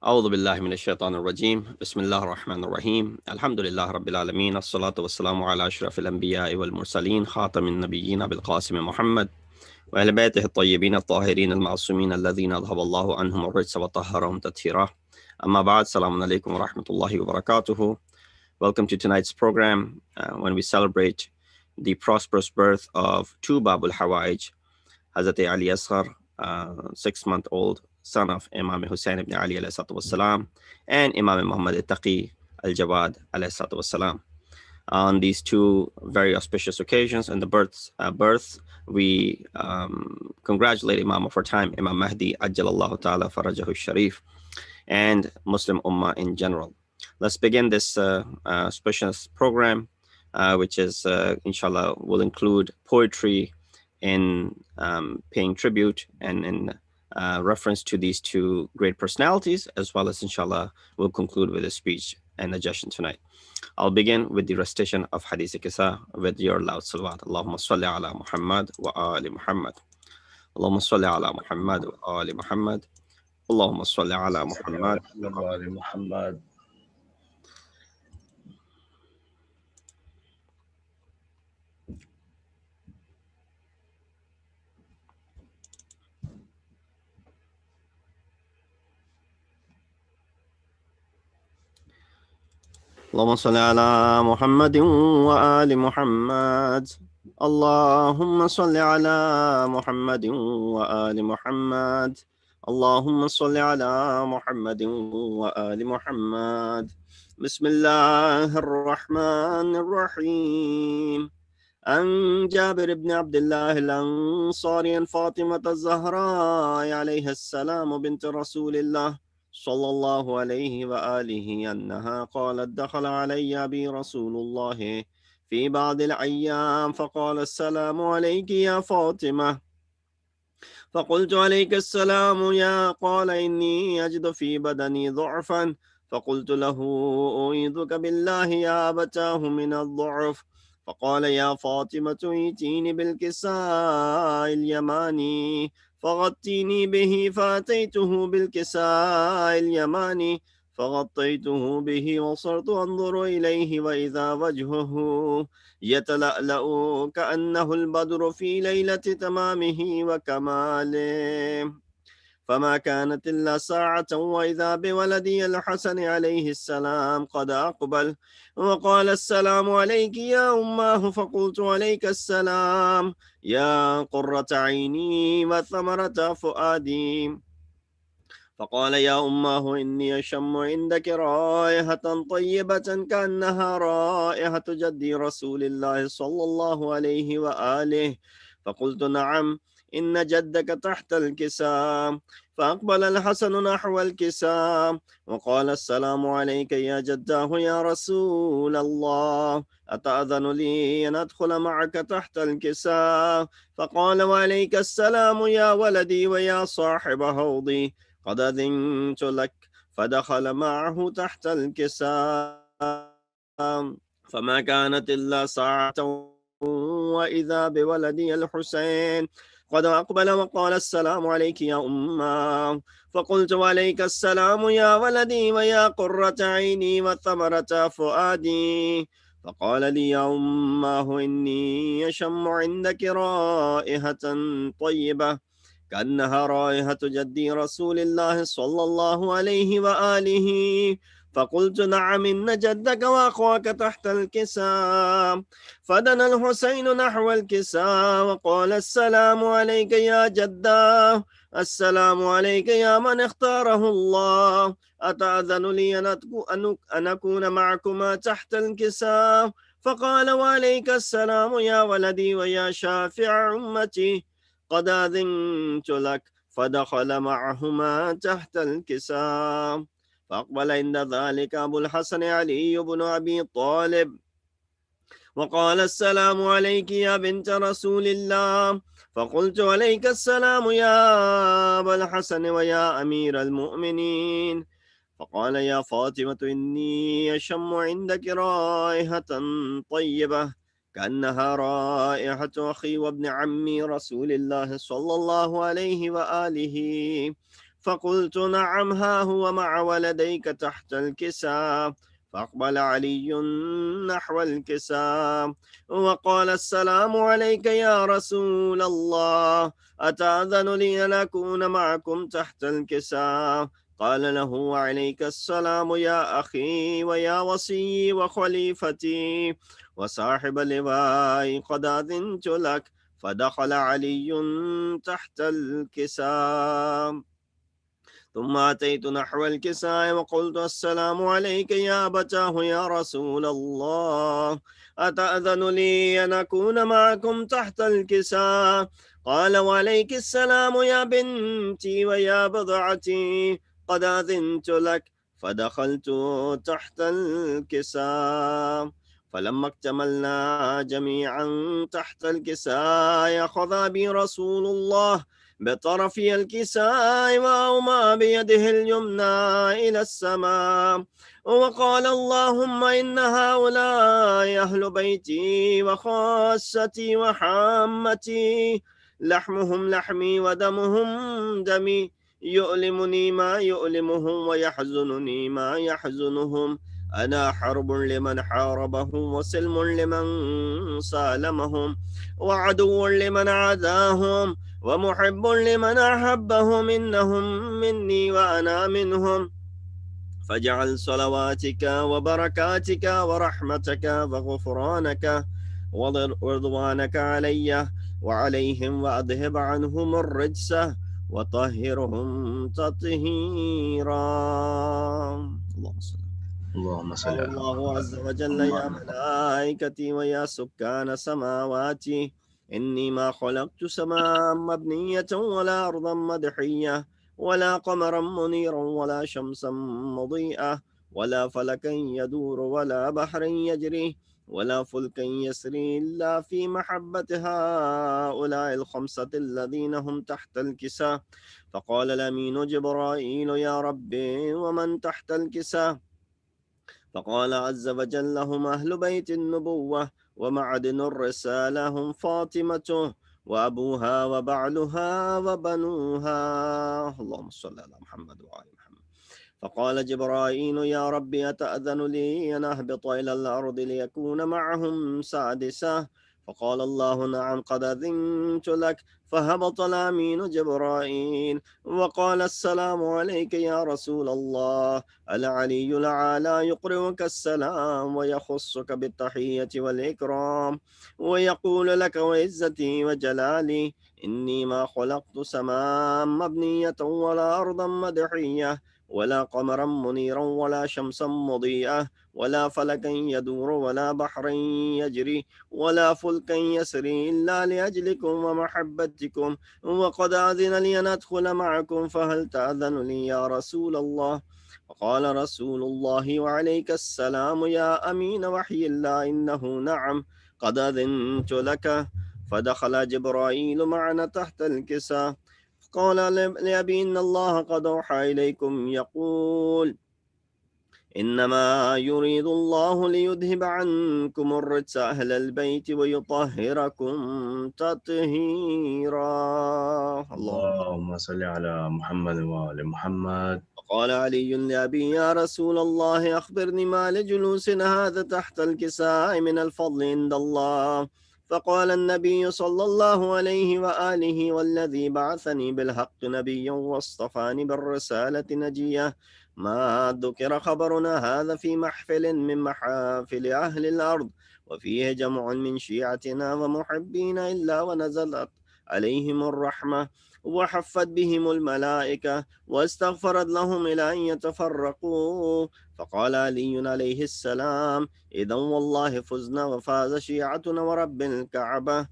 أعوذ بالله من الشيطان الرجيم بسم الله الرحمن الرحيم الحمد لله رب العالمين الصلاة والسلام على أشرف الأنبياء والمرسلين خاتم النبيين بالقاسم محمد وأهل بيته الطيبين الطاهرين المعصومين الذين أذهب الله عنهم الرجس وطهرهم تطهيرا أما بعد السلام عليكم ورحمة الله وبركاته. Welcome to tonight's program when we celebrate the prosperous birth of two Babul Hawa'ij, Hazrat Ali Asghar, 6-month-old son of Imam Hussein ibn Ali alayhi salatu wassalam, and Imam Muhammad Taqi al-Jawad alayhi salatu wassalam. On these two very auspicious occasions and the birth, we congratulate Imam of our time, Imam Mahdi Ajjalallahu Ta'ala Farajahu Sharif, and Muslim Ummah in general. Let's begin this auspicious program, which is, inshallah, will include poetry in paying tribute and in reference to these two great personalities, as well as, inshallah, we'll conclude with a speech and a Jashn tonight. I'll begin with the recitation of Hadith Kisa with your loud salawat. Allahumma salli ala Muhammad wa ali Muhammad. Allahumma salli ala Muhammad wa ali Muhammad. Allahumma salli ala Muhammad wa ali Muhammad. اللهم صل على محمد وآل محمد. اللهم صل على محمد وآل محمد. اللهم صل على محمد وآل محمد. بسم الله الرحمن الرحيم. عن جابر بن عبد الله الأنصاري عن فاطمة الزهراء عليها السلام بنت رسول الله صلى الله عليه وآله أنها قالت دخل علي أبي رسول الله في بعض الأيام فقال السلام عليك يا فاطمة. فقلت عليك السلام يا قال إني أجد في بدني ضعفا. فقلت له أعيذك بالله يا أبتاه من الضعف. فقال يا فاطمة ائتيني بالكساء اليماني فغطيني به. فأتيته بالكساء اليماني فغطيته به وصرت أنظر إليه وإذا وجهه يتلألأ كأنه البدر في ليلة تمامه وكماله. فما كانت إلا ساعة وإذا بولدي الحسن عليه السلام قد أقبل وقال السلام عليك يا أماه. فقلت عليك السلام يا قرة عيني وثمرة فؤادي. فقال يا أماه إني أشم عندك رائحة طيبة كأنها رائحة جدي رسول الله صلى الله عليه وآله. فقلت نعم إن جدك تحت الكساء. فأقبل الحسن نحو الكساء وقال السلام عليك يا جداه يا رسول الله أتأذن لي أن أدخل معك تحت الكساء. فقال وعليك السلام يا ولدي ويا صاحب حوضي قد أذنت لك. فدخل معه تحت الكساء فما كانت إلا ساعة وإذا بولدي الحسين قد أقبل وقال السلام عليك يا أمه. فقلت وعليك السلام يا ولدي ويا قرة عيني وثمرة فؤادي. فقال لي يا أمه إني أشم عندك رائحة طيبة كأنها رائحة جدي رسول الله صلى الله عليه وآله. فقلت نعم إن جدك وأخوك تحت الكساء. فدنا الحسين نحو الكساء وقال السلام عليك يا جداه. السلام عليك يا من اختاره الله. أتأذن لي أن أكون معكما تحت الكساء. فقال وعليك السلام يا ولدي ويا شافع أمتي قد أذنت لك. فدخل معهما تحت الكساء. فأقبل عند ذلك أبو الحسن علي بن أبي طالب وقال السلام عليك يا بنت رسول الله. فقلت عليك السلام يا أبا الحسن ويا أمير المؤمنين. فقال يا فاطمة إني أشم عندك رائحة طيبة كأنها رائحة أخي وابن عمي رسول الله صلى الله عليه وآله. فقلت نعم ها هو مع ولديك تحت الكساء. فأقبل علي نحو الكساء وقال السلام عليك يا رسول الله، أتأذن لي أن أكون معكم تحت الكساء؟ قال له وعليك السلام يا أخي ويا وصي وخليفتي وصاحب اللواء، قد أذنت لك. فدخل علي تحت الكساء. ثم أتيت نحو الكساء وقلت السلام عليك يا أبتاه يا رسول الله، أتأذن لي أن أكون معكم تحت الكساء؟ قال وعليك السلام يا بنتي ويا بضعتي، قد أذنت لك. فدخلت تحت الكساء. فلما اكتملنا جميعا تحت الكساء أخذ بي رسول الله بطرف الكساء وأومى بيده اليمنى إلى السماء وقال اللهم إن هؤلاء أهل بيتي وخاصتي وحامتي، لحمهم لحمي ودمهم دمي، يؤلمني ما يؤلمهم ويحزنني ما يحزنهم. أنا حرب لمن حاربهم وسلم لمن سالمهم وعدو لمن عاداهم ومحب لمن أحبهم، إنهم مني وأنا منهم. فاجعل صلواتك وبركاتك ورحمتك وغفرانك ورضوانك علي وعليهم، وأذهب عنهم الرجس وطهرهم تطهيرا. اللهم صل. اللهم صل قال على الله عز وجل يا ملائكتي ويا سكان سماواتي، إني ما خلقت سماء مبنية ولا أرضا مدحية ولا قمرا منيرا ولا شمسا مضيئة ولا فلكا يدور ولا بحر يجري ولا فلكا يسري إلا في محبة هؤلاء الخمسة الذين هم تحت الكساء. فقال الأمين جبرائيل يا ربي ومن تحت الكساء؟ فقال عز وجل هم أهل بيت النبوة ومعدن الرسالة، هم فاطمة وأبوها وبعلها وبنوها. اللهم صل على محمد وعلى محمد. فقال جبرائيل يا ربي أتأذن لي أن أهبط إلى الأرض ليكون معهم سادسة؟ فقال الله نعم قد أذنت لك. فهبط الأمين جبرائيل وقال السلام عليك يا رسول الله، العلي الأعلى يقرئك السلام ويخصك بالتحية والإكرام ويقول لك وعزتي وجلالي إني ما خلقت سماء مبنية ولا أرضا مدحية ولا قمرا منيرا ولا شمسا مضيئة ولا فلكا يدور ولا بحرا يجري ولا فلكا يسري إلا لأجلكم ومحبتكم، وقد أذن لي أن أدخل معكم، فهل تأذن لي يا رسول الله؟ فقال رسول الله وعليك السلام يا أمين وحي الله، إنه نعم قد أذنت لك. فدخل جبرائيل معنا تحت الكساء. قال لأبي إن الله قد أوحى إليكم يقول إنما يريد الله ليذهب عنكم الرجس أهل البيت ويطهركم تطهيرا. اللهم صل على محمد وآل محمد. قال علي لأبي يا رسول الله أخبرني ما لجلوسنا هذا تحت الكساء من الفضل عند الله. فقال النبي صلى الله عليه وآله والذي بعثني بالحق نبيا واصطفاني بالرسالة نجية، ما ذكر خبرنا هذا في محفل من محافل أهل الأرض وفيه جمع من شيعتنا ومحبين إلا ونزلت عليهم الرحمة وحفت بهم الملائكة واستغفرت لهم إلى أن يتفرقوا. فقال علي عليه السلام إذا والله فزنا وفاز شيعتنا ورب الكعبة.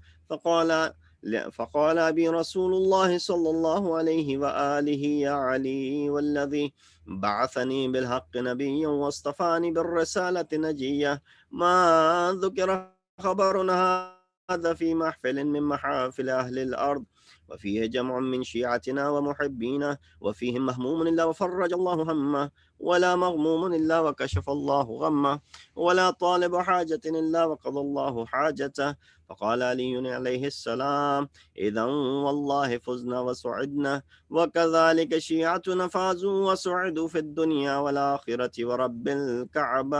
فقال أبي رسول الله صلى الله عليه وآله يا علي والذي بعثني بالحق نبيا واصطفاني بالرسالة نجية، ما ذكر خبرنا هذا في محفل من محافل أهل الأرض وفيه جمع من شيعتنا ومحبينا، وفيهم مهموم إلا وفرج الله همه، ولا مغموم إلا وكشف الله غمه، ولا طالب حاجة إلا وقضى الله حاجته. فقال علي عليه السلام: إذا والله فزنا وسعدنا، وكذلك شيعتنا فازوا وسعدوا في الدنيا والآخرة ورب الكعبة.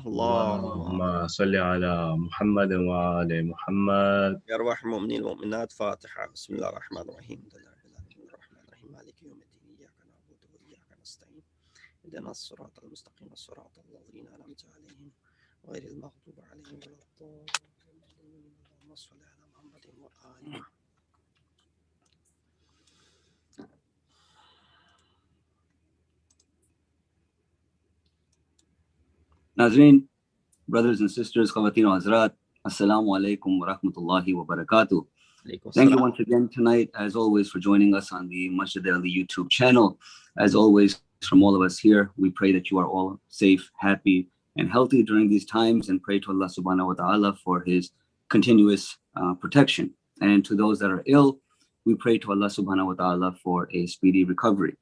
اللهم صل على محمد وآل محمد. يا أرواح المؤمنين والمؤمنات، فاتحة. بسم الله الرحمن الرحيم. الرحمن الرحيم مالك يوم الدين، إياك نعبد وإياك نستعين، اهدنا الصراط المستقيم صراط الذين أنعمت عليهم غير المغضوب عليهم ولا الضالين. اللهم صل على محمد وآل محمد. Nazreen, brothers and sisters, Khawateen wa Hazrat, Assalamu alaikum wa rahmatullahi wa barakatuh. Thank you once again tonight, as always, for joining us on the Masjid-e-Ali YouTube channel. As always, from all of us here, we pray that you are all safe, happy, and healthy during these times, and pray to Allah subhanahu wa ta'ala for His continuous protection. And to those that are ill, we pray to Allah subhanahu wa ta'ala for a speedy recovery.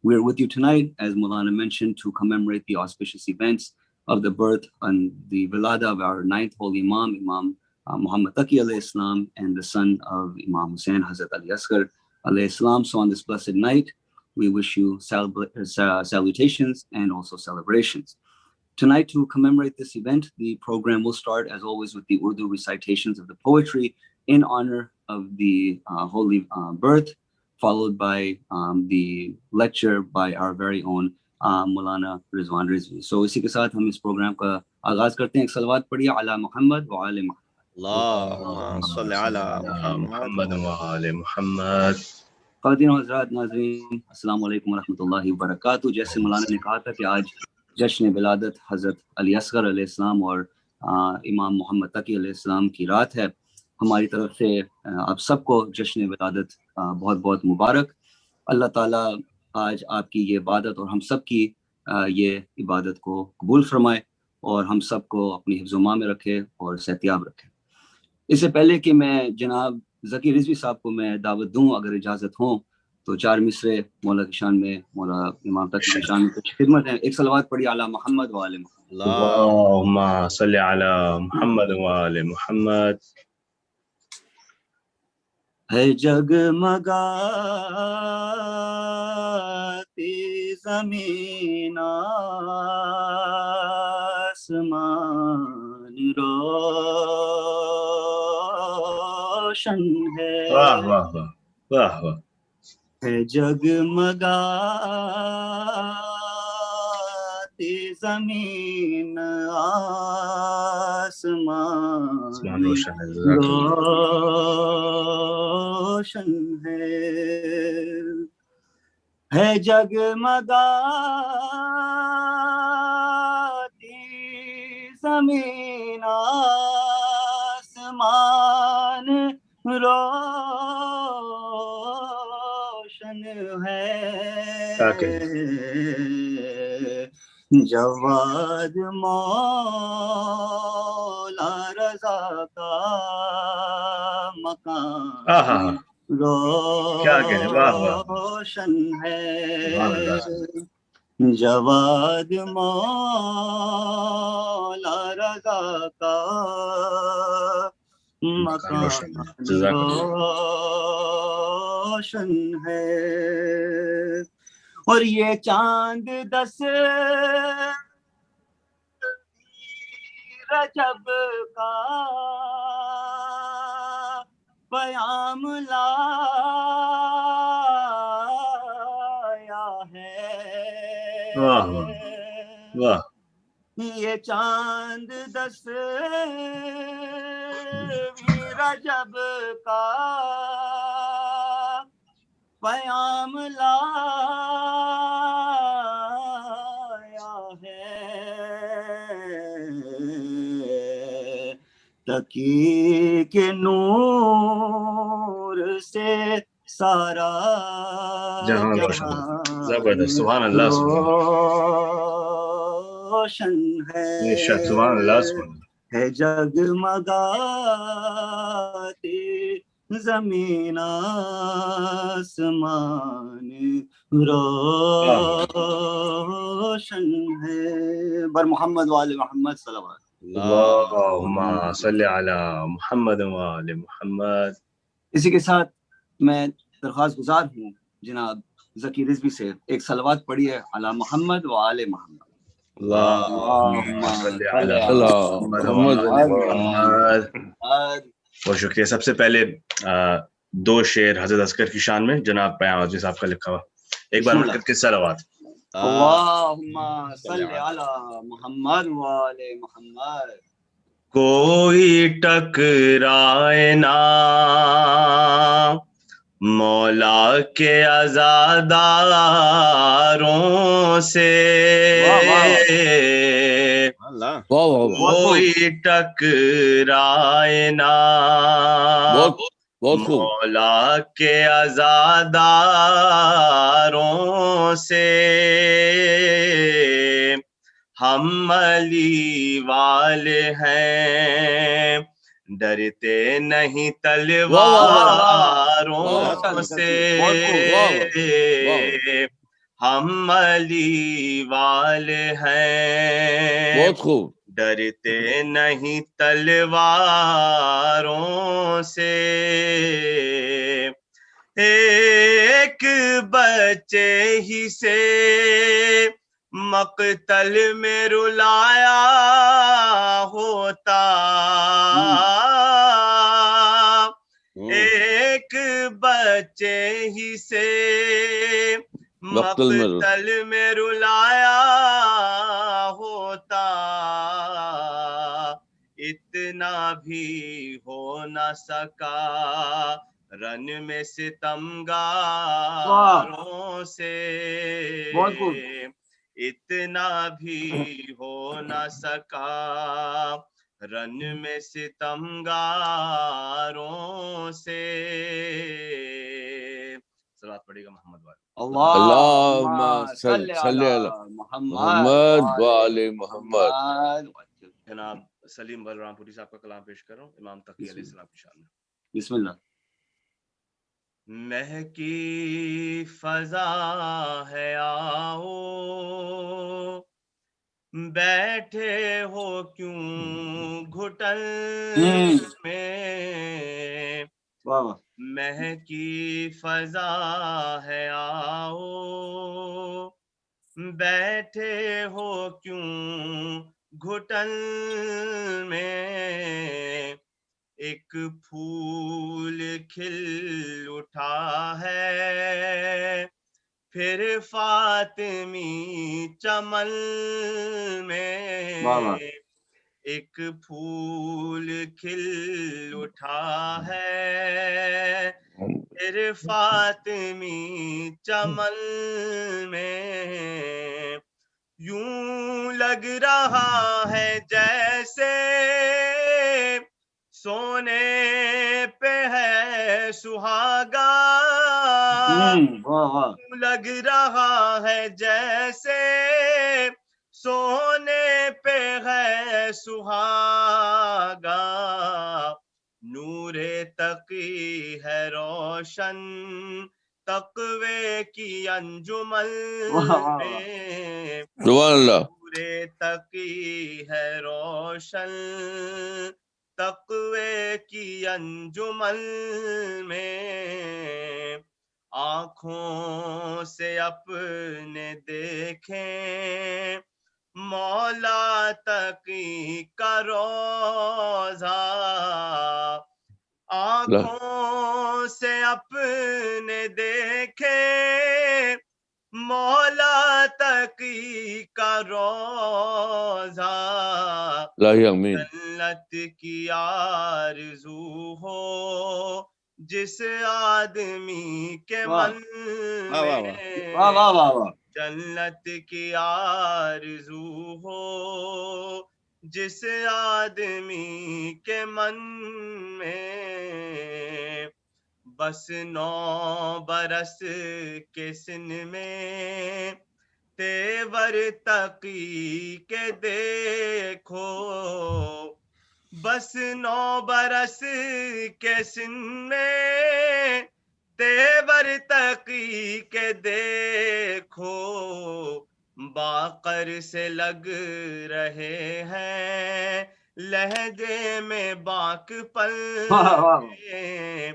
We are with you tonight, as Maulana mentioned, to commemorate the auspicious events of the birth and the Wilada of our ninth holy Imam, Imam Muhammad Taqi alayhi salam, and the son of Imam Hussain, Hazrat Ali Asghar alayhi salam. So on this blessed night, we wish you salutations and also celebrations. Tonight, to commemorate this event, the program will start, as always, with the Urdu recitations of the poetry in honor of the holy birth, followed by the lecture by our very own Maulana Syed Rizwan Rizvi. So इसी के साथ हम इस programme का आगाज करते हैं. एक सलवात पढ़िए अला मोहम्मद व आले मोहम्मद. اللهم صل على محمد وآل محمد. ख़वातीन और हज़रात, नाज़रीन, अस्सलाम वालेकुम व रहमतुल्लाहि व बरकातुहू. जैसे मौलाना ने कहा था कि आज जश्न-ए-विलादत हज़रत अली असग़र अलैहिस्सलाम और इमाम मोहम्मद तकी अलैहिस्सलाम की रात है. हमारी तरफ से आप सबको जश्न-ए-विलादत बहुत बहुत मुबारक. अल्लाह ताला आज आपकी ये इबादत और हम सब की ये इबादत को कबूल फरमाए और हम सबको अपनी हिफ्ज़-ओ-मा में रखे और सेहतियाब रखे. इससे पहले कि मैं जनाब ज़की रिज़वी साहब को मैं दावत दूं, अगर इजाज़त हो तो 4 मिसरे मौला की शान में, मौला इमाम तकी की शान में कुछ खिदमत है. एक सलवात पढ़िए अला मोहम्मद व आले मोहम्मद. اللهم صل على محمد وآل محمد. है जगमगाती ज़मीन आसमान रोशन है. वाह वाह वाह वाह वाह. है जगमगाती ज़मीन आसमान रोशन है जगमगाती ज़मीन आसमान रोशन है. जवाद मौला रज़ा का मकान रोशन है. जवाद मौला रज़ा का मकान रोशन है. और ये चांद 10 रजब का पयाम लाया है. वाह वाह. ये चांद 10 रजब का पयाम लाया है. तकी के नूर से सारा जहां जबरदस्त. सुभान अल्लाह रोशन है. सुभान अल्लाह. है जगमगाती زمین آسمان روشن ہے. بر محمد وآل محمد صلوات. اللہم صلی علی محمد وآل محمد. اسی کے ساتھ میں درخواست گزار ہوں جناب ذکی رضوی سے ایک صلوات پڑھیے علی محمد وآل محمد. اللہم صلی علی محمد وآل محمد. بہت شکریہ. سب سے پہلے دو شعر حضرت عسکر کی شان میں جناب پیام عظمی صاحب کا لکھا ہوا. ایک بار مل کر کے صلوات. اللہم صلی علی محمد وآل محمد. کوئی ٹکرائے نہ مولا کے عزاداروں سے، کوئی ٹکرائے نہ مولا کے عزاداروں سے. ہم علی والے ہیں ڈرتے نہیں تلواروں سے. ہم علی والے ہیں ڈرتے نہیں تلواروں سے. ایک بچے ہی سے مقتل میں رلایا ہوتا، ایک بچے ہی سے مقتل میں رلایا ہوتا، اتنا بھی ہو نہ سکا رن میں ستمگاروں سے. اتنا بھی ہو نہ سکا رن میں ستمگاروں سے. صلوات پڑھے گا محمد والے. اللہم صلی علی محمد وآل محمد. جناب سلیم بلرام پوری صاحب کا کلام پیش کر رہا ہوں امام تقی علیہ السلام کی شان میں. بسم اللہ. مہکی فضا ہے آؤ بیٹھے ہو کیوں گھٹن میں، مہکی فضا ہے آؤ بیٹھے ہو کیوں گھٹن میں، ایک پھول کھل اٹھا ہے پھر فاطمی چمن میں، ایک پھول کھل اٹھا ہے پھر فاطمی چمن میں، یوں لگ رہا ہے جیسے سونے پہ ہے سہاگا، لگ رہا ہے جیسے سونے پہ ہے سہاگا، نور تقی ہے روشن تقوی کی انجمن میں، نور تقی ہے روشن تقوی کی انجمن میں، آنکھوں سے اپنے دیکھیں مولا تقی کا روضہ، آنکھوں سے اپنے دیکھیں مولا تقی کا روضہ، جنت کی آرزو ہو جس آدمی کے من میں، جنت کی آرزو ہو جس آدمی کے من میں، بس 9 برس کے سن میں تیور تقی کے دیکھو، بس 9 برس کے سن میں تیور تقی کے دیکھو باقر سے لگ رہے ہیں لہجے میں باک پل میں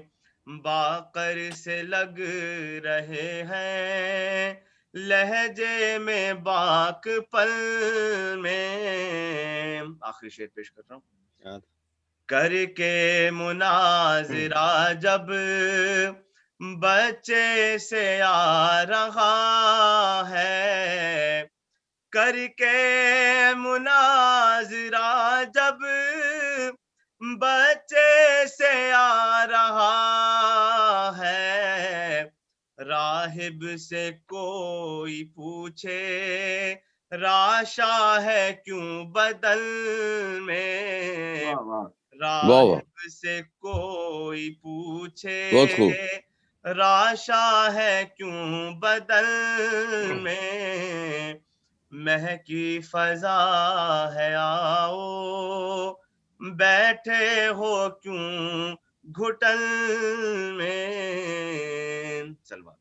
باقر سے لگ رہے ہیں لہجے میں باک پل میں. آخری شعر پیش کر رہا ہوں. کر کے مناظرہ جب بچے سے آ رہا ہے کر کے مناظرہ جب بچے سے آ رہا ہے راہب سے کوئی پوچھے راشا ہے کیوں بدل میں راہب سے کوئی پوچھے راشا ہے کیوں بدل میں مہکی فضا ہے آؤ بیٹھے ہو کیوں گھٹن میں. سلمان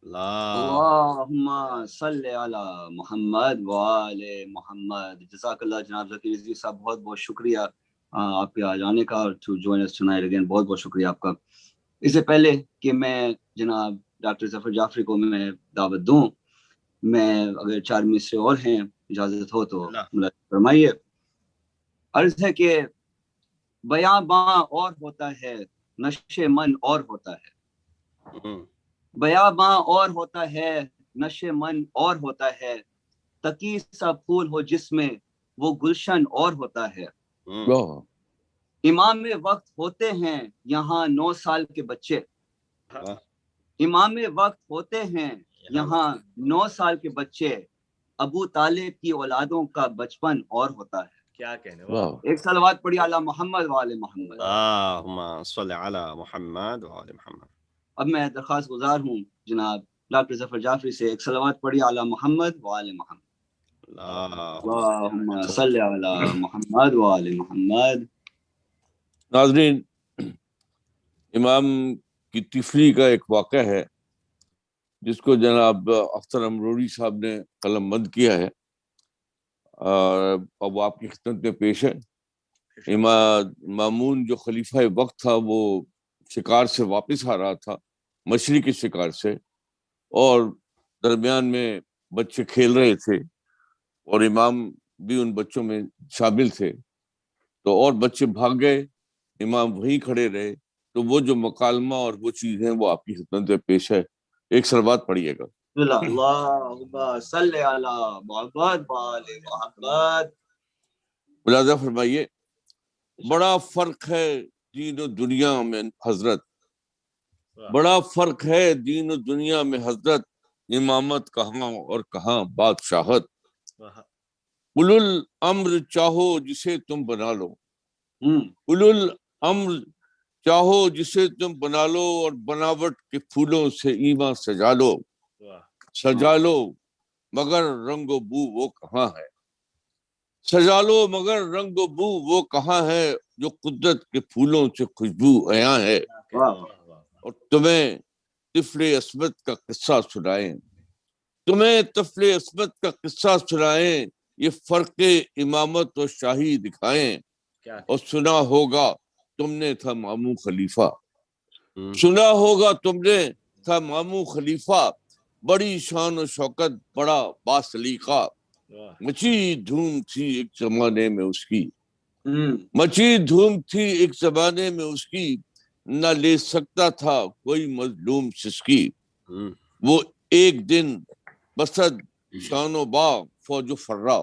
اللہم صلی علی محمد وآل محمد. جزاک اللہ جناب ذکی رضوی صاحب, بہت بہت شکریہ آپ کے آ جانے کا اور to join us tonight again. بہت بہت شکریہ آپ کا. اس سے پہلے کہ میں جناب ڈاکٹر ظفر جعفری کو میں دعوت دوں, میں اگر 4 مصرے اور ہیں اجازت ہو تو فرمائیے. عرض ہے کہ بیاں باں اور ہوتا ہے نشے من اور ہوتا ہے بیاباں اور ہوتا ہے نشے من اور ہوتا ہے تقی سا پھول ہو جس میں وہ گلشن اور ہوتا ہے. امام وقت ہوتے ہیں یہاں 9 سال کے بچے امام وقت ہوتے ہیں یہاں 9 سال کے بچے ابو طالب کی اولادوں کا بچپن اور ہوتا ہے. کیا کہنے. ایک صلوات پڑھی علی محمد وآل محمد. اللہم صلی علی محمد وآل محمد. اب میں درخواست گزار ہوں جناب ڈاکٹر ظفر جعفری سے ایک صلوات پڑھی علی محمد وآل محمد. اللہم صلی علی محمد وآل محمد. ناظرین, امام کی تفریح کا ایک واقعہ ہے جس کو جناب اختر امروری صاحب نے قلم بند کیا ہے اور اب آپ کی خدمت میں پیش ہے. مامون جو خلیفہ وقت تھا وہ شکار سے واپس آ رہا تھا, مشرقی شکار سے, اور درمیان میں بچے کھیل رہے تھے اور امام بھی ان بچوں میں شامل تھے. تو اور بچے بھاگ گئے, امام وہیں کھڑے رہے. تو وہ جو مکالمہ اور وہ چیزیں وہ آپ کی خدمت میں پیش ہے. ایک صلوات پڑھیے گا. اللہم صلی علی محمد وآل محمد. ملاحظہ فرمائیے, بڑا فرق ہے دین و دنیا میں حضرت, بڑا فرق ہے دین و دنیا میں حضرت, امامت کہاں اور کہاں بادشاہت. اولو الامر چاہو جسے تم بنا لو, اولو الامر چاہو جسے تم بنا لو, اور بناوٹ کے پھولوں سے ایمان سجا لو, سجا لو مگر رنگ و بو وہ کہاں ہے, سجا لو مگر رنگ و بو وہ کہاں ہے, جو قدرت کے پھولوں سے خوشبو عیاں ہے. اور تمہیں طفل عصمت کا قصہ سنائیں, تمہیں طفل عصمت کا قصہ سنائیں, یہ فرق امامت و شاہی دکھائیں. اور سنا ہوگا تم نے تھا ماموں خلیفہ, سنا ہوگا تم نے تھا ماموں خلیفہ, بڑی شان و شوکت بڑا باسلیقہ. مچی دھوم تھی ایک زمانے میں اس کی, مچی دھوم تھی ایک زمانے میں اس کی, نہ لے سکتا تھا کوئی مظلوم سسکی. وہ ایک دن بسد شان و با فوج و فرا,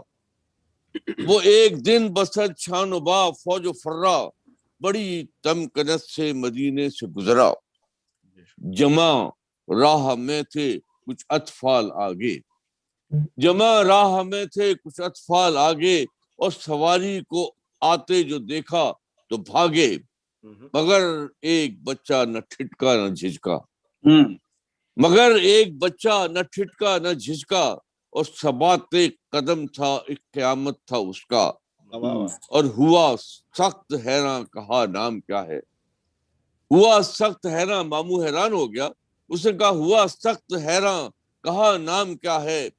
وہ ایک دن بسد شان و با فوج و فرا, بڑی تمکنت سے مدینے سے گزرا. جمع راہ میں تھے کچھ اطفال آگے, جمع راہ میں تھے کچھ اطفال آگے, اور سواری کو آتے جو دیکھا تو بھاگے, مگر ایک بچہ نہ ٹھٹکا نہ جھجکا, مگر ایک بچہ نہ ٹھٹکا نہ جھجکا, اور ثبات قدم تھا ایک قیامت تھا اس کا. اور ہوا سخت حیراں کہا نام کیا ہے. ہوا سخت حیراں، ماموں حیران ہو گیا. اس نے کہا ہوا سخت حیراں کہا نام کیا ہے،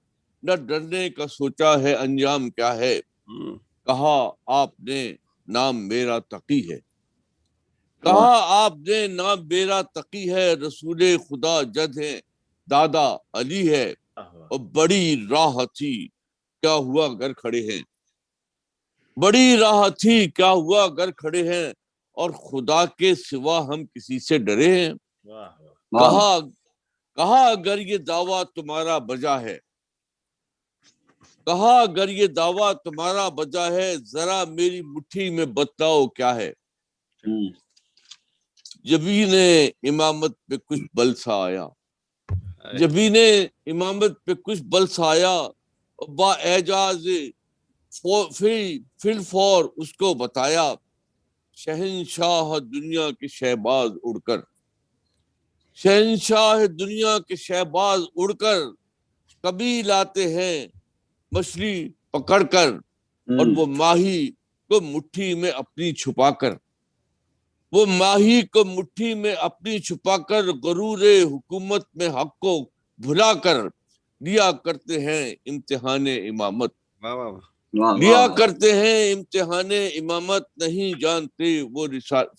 نہ ڈرنے کا سوچا ہے انجام کیا ہے. کہا آپ نے نام میرا تقی ہے، کہا آپ نے نام میرا تقی ہے. رسول خدا جد ہے، دادا علی ہے، اور بڑی راہ تھی کیا ہوا گھر کھڑے ہیں. بڑی راہ تھی کیا ہوا گھر کھڑے ہیں، اور خدا کے سوا ہم کسی سے ڈرے ہیں. کہا اگر یہ دعویٰ تمہارا بجا ہے، کہا اگر یہ دعویٰ تمہارا بجا ہے، ذرا میری مٹھی میں بتاؤ کیا ہے. جبین امامت پہ کچھ بل سا آیا، جبین امامت پہ کچھ بل سا آیا، با اعجاز فی الفور اس کو بتایا. شہنشاہ دنیا کے شہباز اڑ کر، شہنشاہ دنیا کے شہباز اڑ کر، کبھی لاتے ہیں مچھلی پکڑ کر، اور وہ ماہی کو مٹھی میں اپنی چھپا کر، وہ ماہی کو مٹھی میں اپنی چھپا کر، غرور حکومت میں حق کو بھلا کر، لیا کرتے ہیں امتحان امامت. لیا کرتے ہیں امتحان امامت، نہیں جانتے وہ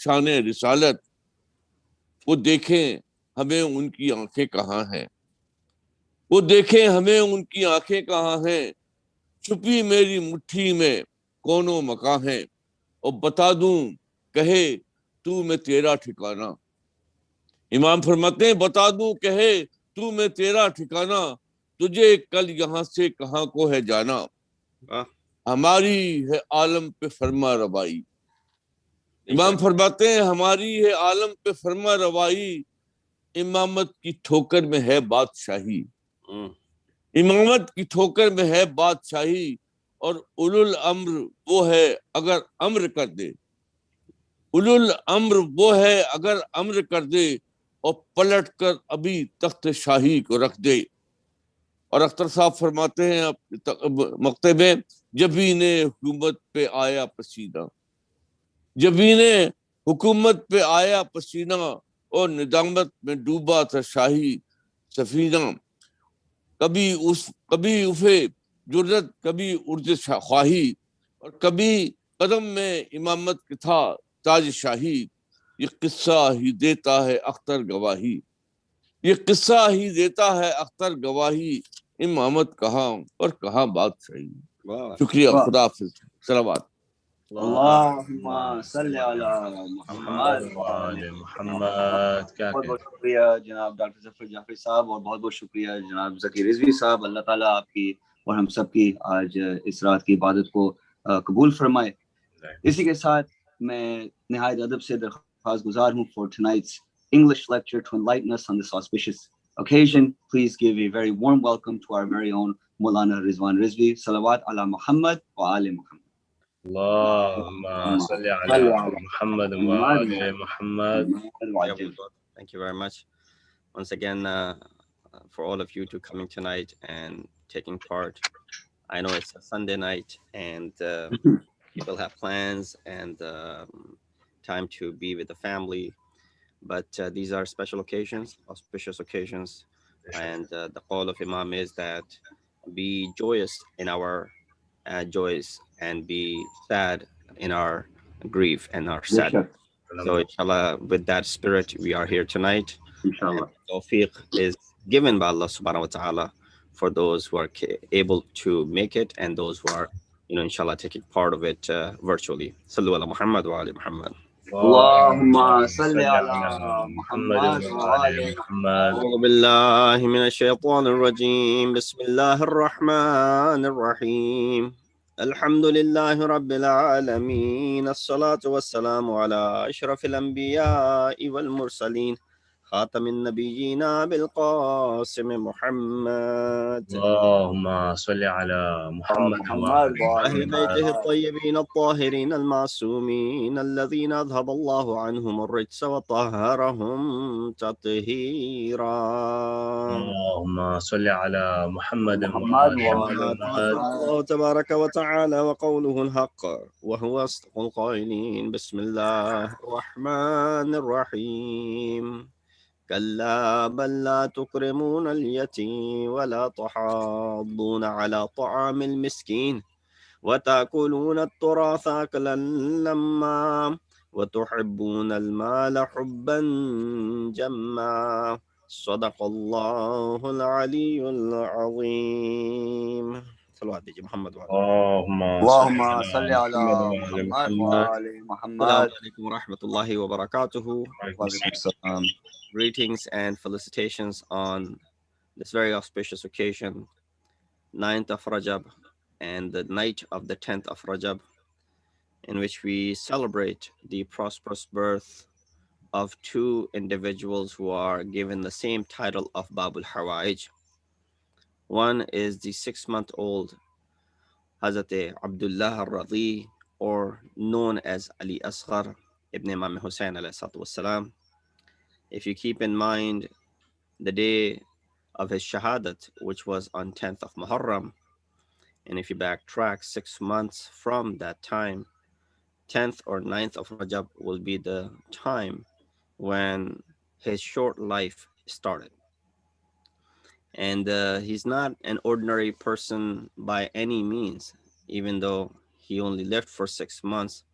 شان رسالت. وہ دیکھیں ہمیں ان کی آنکھیں کہاں ہیں، وہ دیکھیں ہمیں ان کی آنکھیں کہاں ہیں. چھپی میری مٹھی میں کونوں مکاں ہیں، اور بتا دوں کہے تو میں تیرا ٹھکانہ. امام فرماتے ہیں بتا دوں کہے تو میں تیرا ٹھکانہ، تجھے کل یہاں سے کہاں کو ہے جانا. ہماری ہے عالم پہ فرما روائی. امام فرماتے ہیں ہماری ہے عالم پہ فرما روائی، امامت کی ٹھوکر میں ہے بادشاہی. امامت کی ٹھوکر میں ہے بادشاہی، اور اولو الامر وہ ہے اگر امر کر دے. اولو الامر وہ ہے اگر امر کر دے، اور پلٹ کر ابھی تخت شاہی کو رکھ دے. اور اختر صاحب فرماتے ہیں مقطع میں، جبین حکومت پہ آیا پسینہ، جبین حکومت پہ آیا پسینہ، اور ندامت میں ڈوبا تھا شاہی سفینہ. کبھی افے جرت، کبھی ارج خواہی، اور کبھی قدم میں امامت کے تھا تاج شاہی. یہ قصہ ہی دیتا ہے اختر گواہی، یہ قصہ ہی دیتا ہے اختر گواہی، امامت کہاں اور کہاں بادشاہی. شکریہ، خدا حافظ، صلوات. اللہم صلی علی محمد. محمد. بہت بہت شکریہ جناب ڈاکٹر ظفر جعفری صاحب، اور بہت بہت شکریہ جناب ذکی رضوی صاحب. اللہ تعالیٰ آپ کی اور ہم سب کی آج اس رات کی عبادت کو قبول فرمائے. اسی کے ساتھ میں نہایت ادب سے درخواست گزار ہوں for tonight's English lecture to enlighten us on this auspicious occasion. Please give a very warm welcome to our very own Maulana Rizwan Rizvi. Salawat ala Muhammad wa ali Muhammad. اللهم صل على محمد وآل محمد. Thank you very much once again for all of you to coming tonight and taking part. I know it's a Sunday night and people have plans and time to be with the family, but these are special occasions, auspicious occasions, and the call of Imam is that be joyous in our joys and be sad in our grief and our sadness. So inshallah, with that spirit, we are here tonight. Inshallah. Tawfiq is given by Allah subhanahu wa ta'ala for those who are able to make it and those who are, inshallah, taking part of it virtually. Sallu ala Muhammad wa ali Muhammad. اللهم صل على محمد وآل محمد. أعوذ بالله من الشيطان الرجيم. بسم الله الرحمن الرحيم. الحمد لله رب العالمين. الصلاة والسلام على أشرف الأنبياء والمرسلين خاتم النبيين بالقاسم محمد اللهم صل على محمد وأهل بيته الطيبين الطاهرين المعصومين الذين أذهب الله عنهم الرجس وطهرهم تطهيرا اللهم صل على محمد قال الله تبارك وتعالى وقوله الحق وهو أصدق القائلين بسم الله الرحمن الرحيم كلا بل لا تكرمون اليتيم ولا تحاضون على طعام المسكين وتأكلون التراث أكلا لما وتحبون المال حبا جما صدق الله العلي العظيم. صلوات محمد وعلى اللهم صل على محمد وعلى محمد. Assalamu alaikum wa rahmatullahi wa barakatuhu. Greetings and felicitations on this very auspicious occasion, 9th of Rajab and the night of the 10th of Rajab, in which we celebrate the prosperous birth of two individuals who are given the same title of Babul Hawaij. One is the 6-month-old Hazrat Abdullah al-Radhi, or known as Ali Asghar ibn Imam Hussain alayhi salatu wassalam. If you keep in mind the day of his shahadat, which was on 10th of Muharram, and if you backtrack 6 months from that time, 10th or 9th of Rajab will be the time when his short life started. And he's not an ordinary person by any means, even though he only lived for 6 months.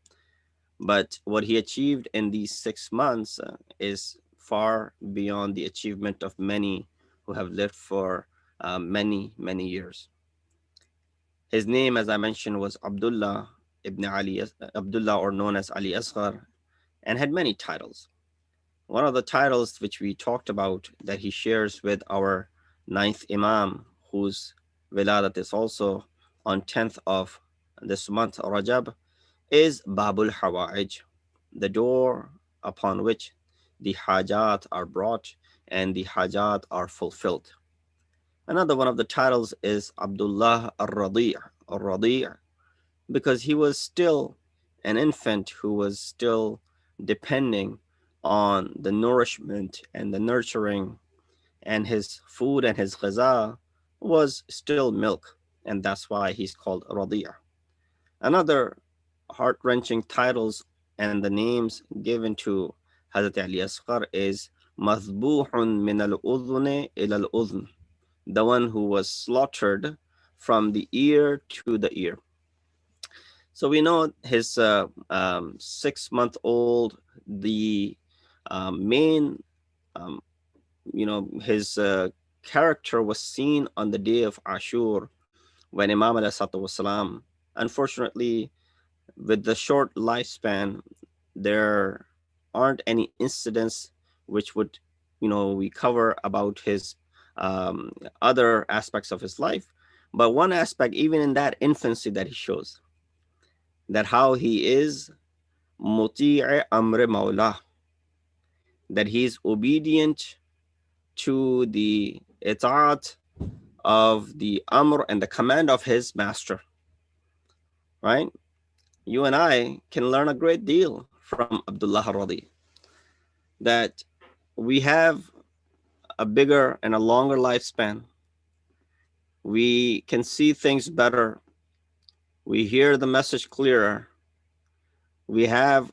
But what he achieved in these 6 months is far beyond the achievement of many who have lived for many, many years. His name, as I mentioned, was Abdullah ibn Ali, Abdullah, or known as Ali Asghar, and had many titles. One of the titles which we talked about that he shares with our 9th Imam, whose Wiladat is also on 10th of this month, Rajab, is Babul Hawaij, the door upon which the hajat are brought and the hajat are fulfilled. Another one of the titles is Abdullah al-Radi', because he was still an infant who was still depending on the nourishment and the nurturing, and his food and his ghaza was still milk, and that's why he's called Radi'. Another heart-wrenching titles and the names given to Hazrat Ali Asghar is Mathbuhun min al-udhuni ila al-udhn, the one who was slaughtered from the ear to the ear. So we know his 6-month-old, the main, his character was seen on the day of Ashur, when Imam ﷺ, unfortunately, with the short lifespan, there aren't any incidents which would, we cover about his other aspects of his life. But one aspect, even in that infancy, that he shows, that how he is muti'i amri mawla, that he is obedient to the ita'at of the amr and the command of his master, right? You and I can learn a great deal from Abdullah al-Radi, that we have a bigger and a longer lifespan. We can see things better. We hear the message clearer. We have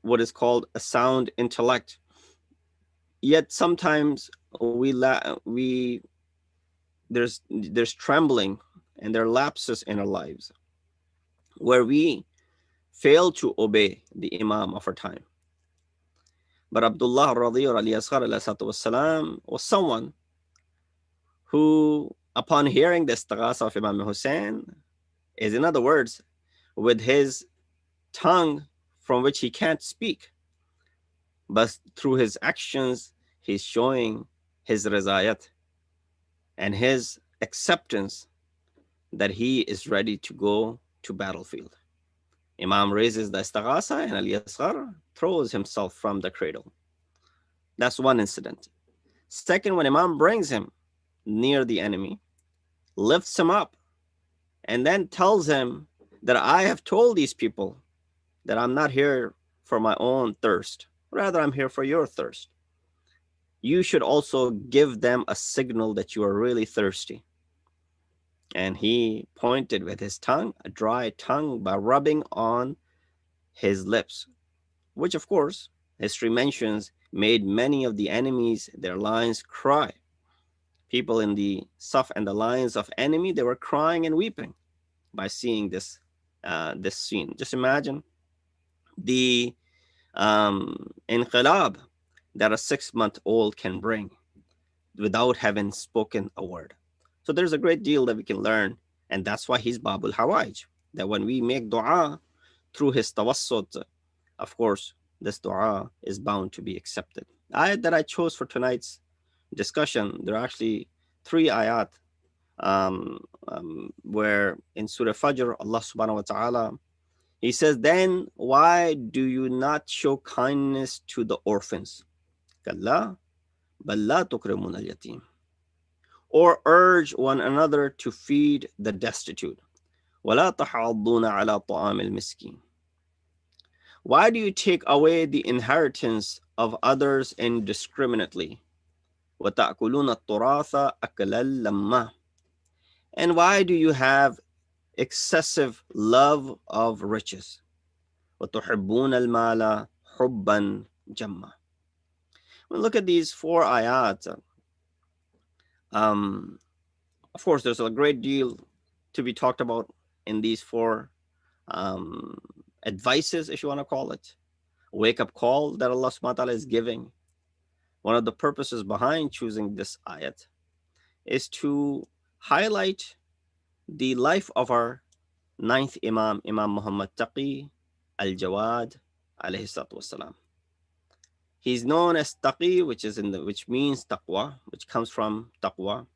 what is called a sound intellect. Yet sometimes there's trembling and there are lapses in our lives where we fail to obey the Imam of our time. But Abdullah al-Radi or Ali Asghar ﷺ was someone who, upon hearing the istighasa of Imam Hussein, is, in other words, with his tongue from which he can't speak, but through his actions, he's showing his razayat and his acceptance that he is ready to go to battlefield. Imam raises the istighasa and Ali Asghar throws himself from the cradle. That's one incident. Second, when Imam brings him near the enemy, lifts him up, and then tells him that I have told these people that I'm not here for my own thirst. Rather, I'm here for your thirst. You should also give them a signal that you are really thirsty. And he pointed with his tongue, a dry tongue, by rubbing on his lips, which, of course, history mentions made many of the enemies, their lines, cry. People in the Saf and the lines of enemy, they were crying and weeping by seeing this scene. Just imagine the inqilab that a 6-month-old can bring without having spoken a word. So there's a great deal that we can learn, and that's why he's Babul Hawaij, that when we make dua through his tawassut, of course, this dua is bound to be accepted. Ayat that I chose for tonight's discussion, there are actually 3 ayat where in Surah Fajr, Allah subhanahu wa ta'ala, he says, then why do you not show kindness to the orphans? Kalla bal la tukrimun al-yatim. Or urge one another to feed the destitute. وَلَا تَحَاضُّونَ عَلَى طَعَامِ الْمِسْكِينِ. Why do you take away the inheritance of others indiscriminately? وَتَأْكُلُونَ التُّرَاثَ أَكْلًا لَمًّا. And why do you have excessive love of riches? وَتُحِبُّونَ الْمَالَ حُبًّا جَمًّا. When we look at these 4 ayat, of course, there's a great deal to be talked about in these 4 advices, if you want to call it. Wake-up call that Allah subhanahu wa ta'ala is giving. One of the purposes behind choosing this ayat is to highlight the life of our 9th Imam, Imam Muhammad Taqi al-Jawad alayhi salatu wassalam. He's known as Taqi, which means taqwa, which comes from taqwa.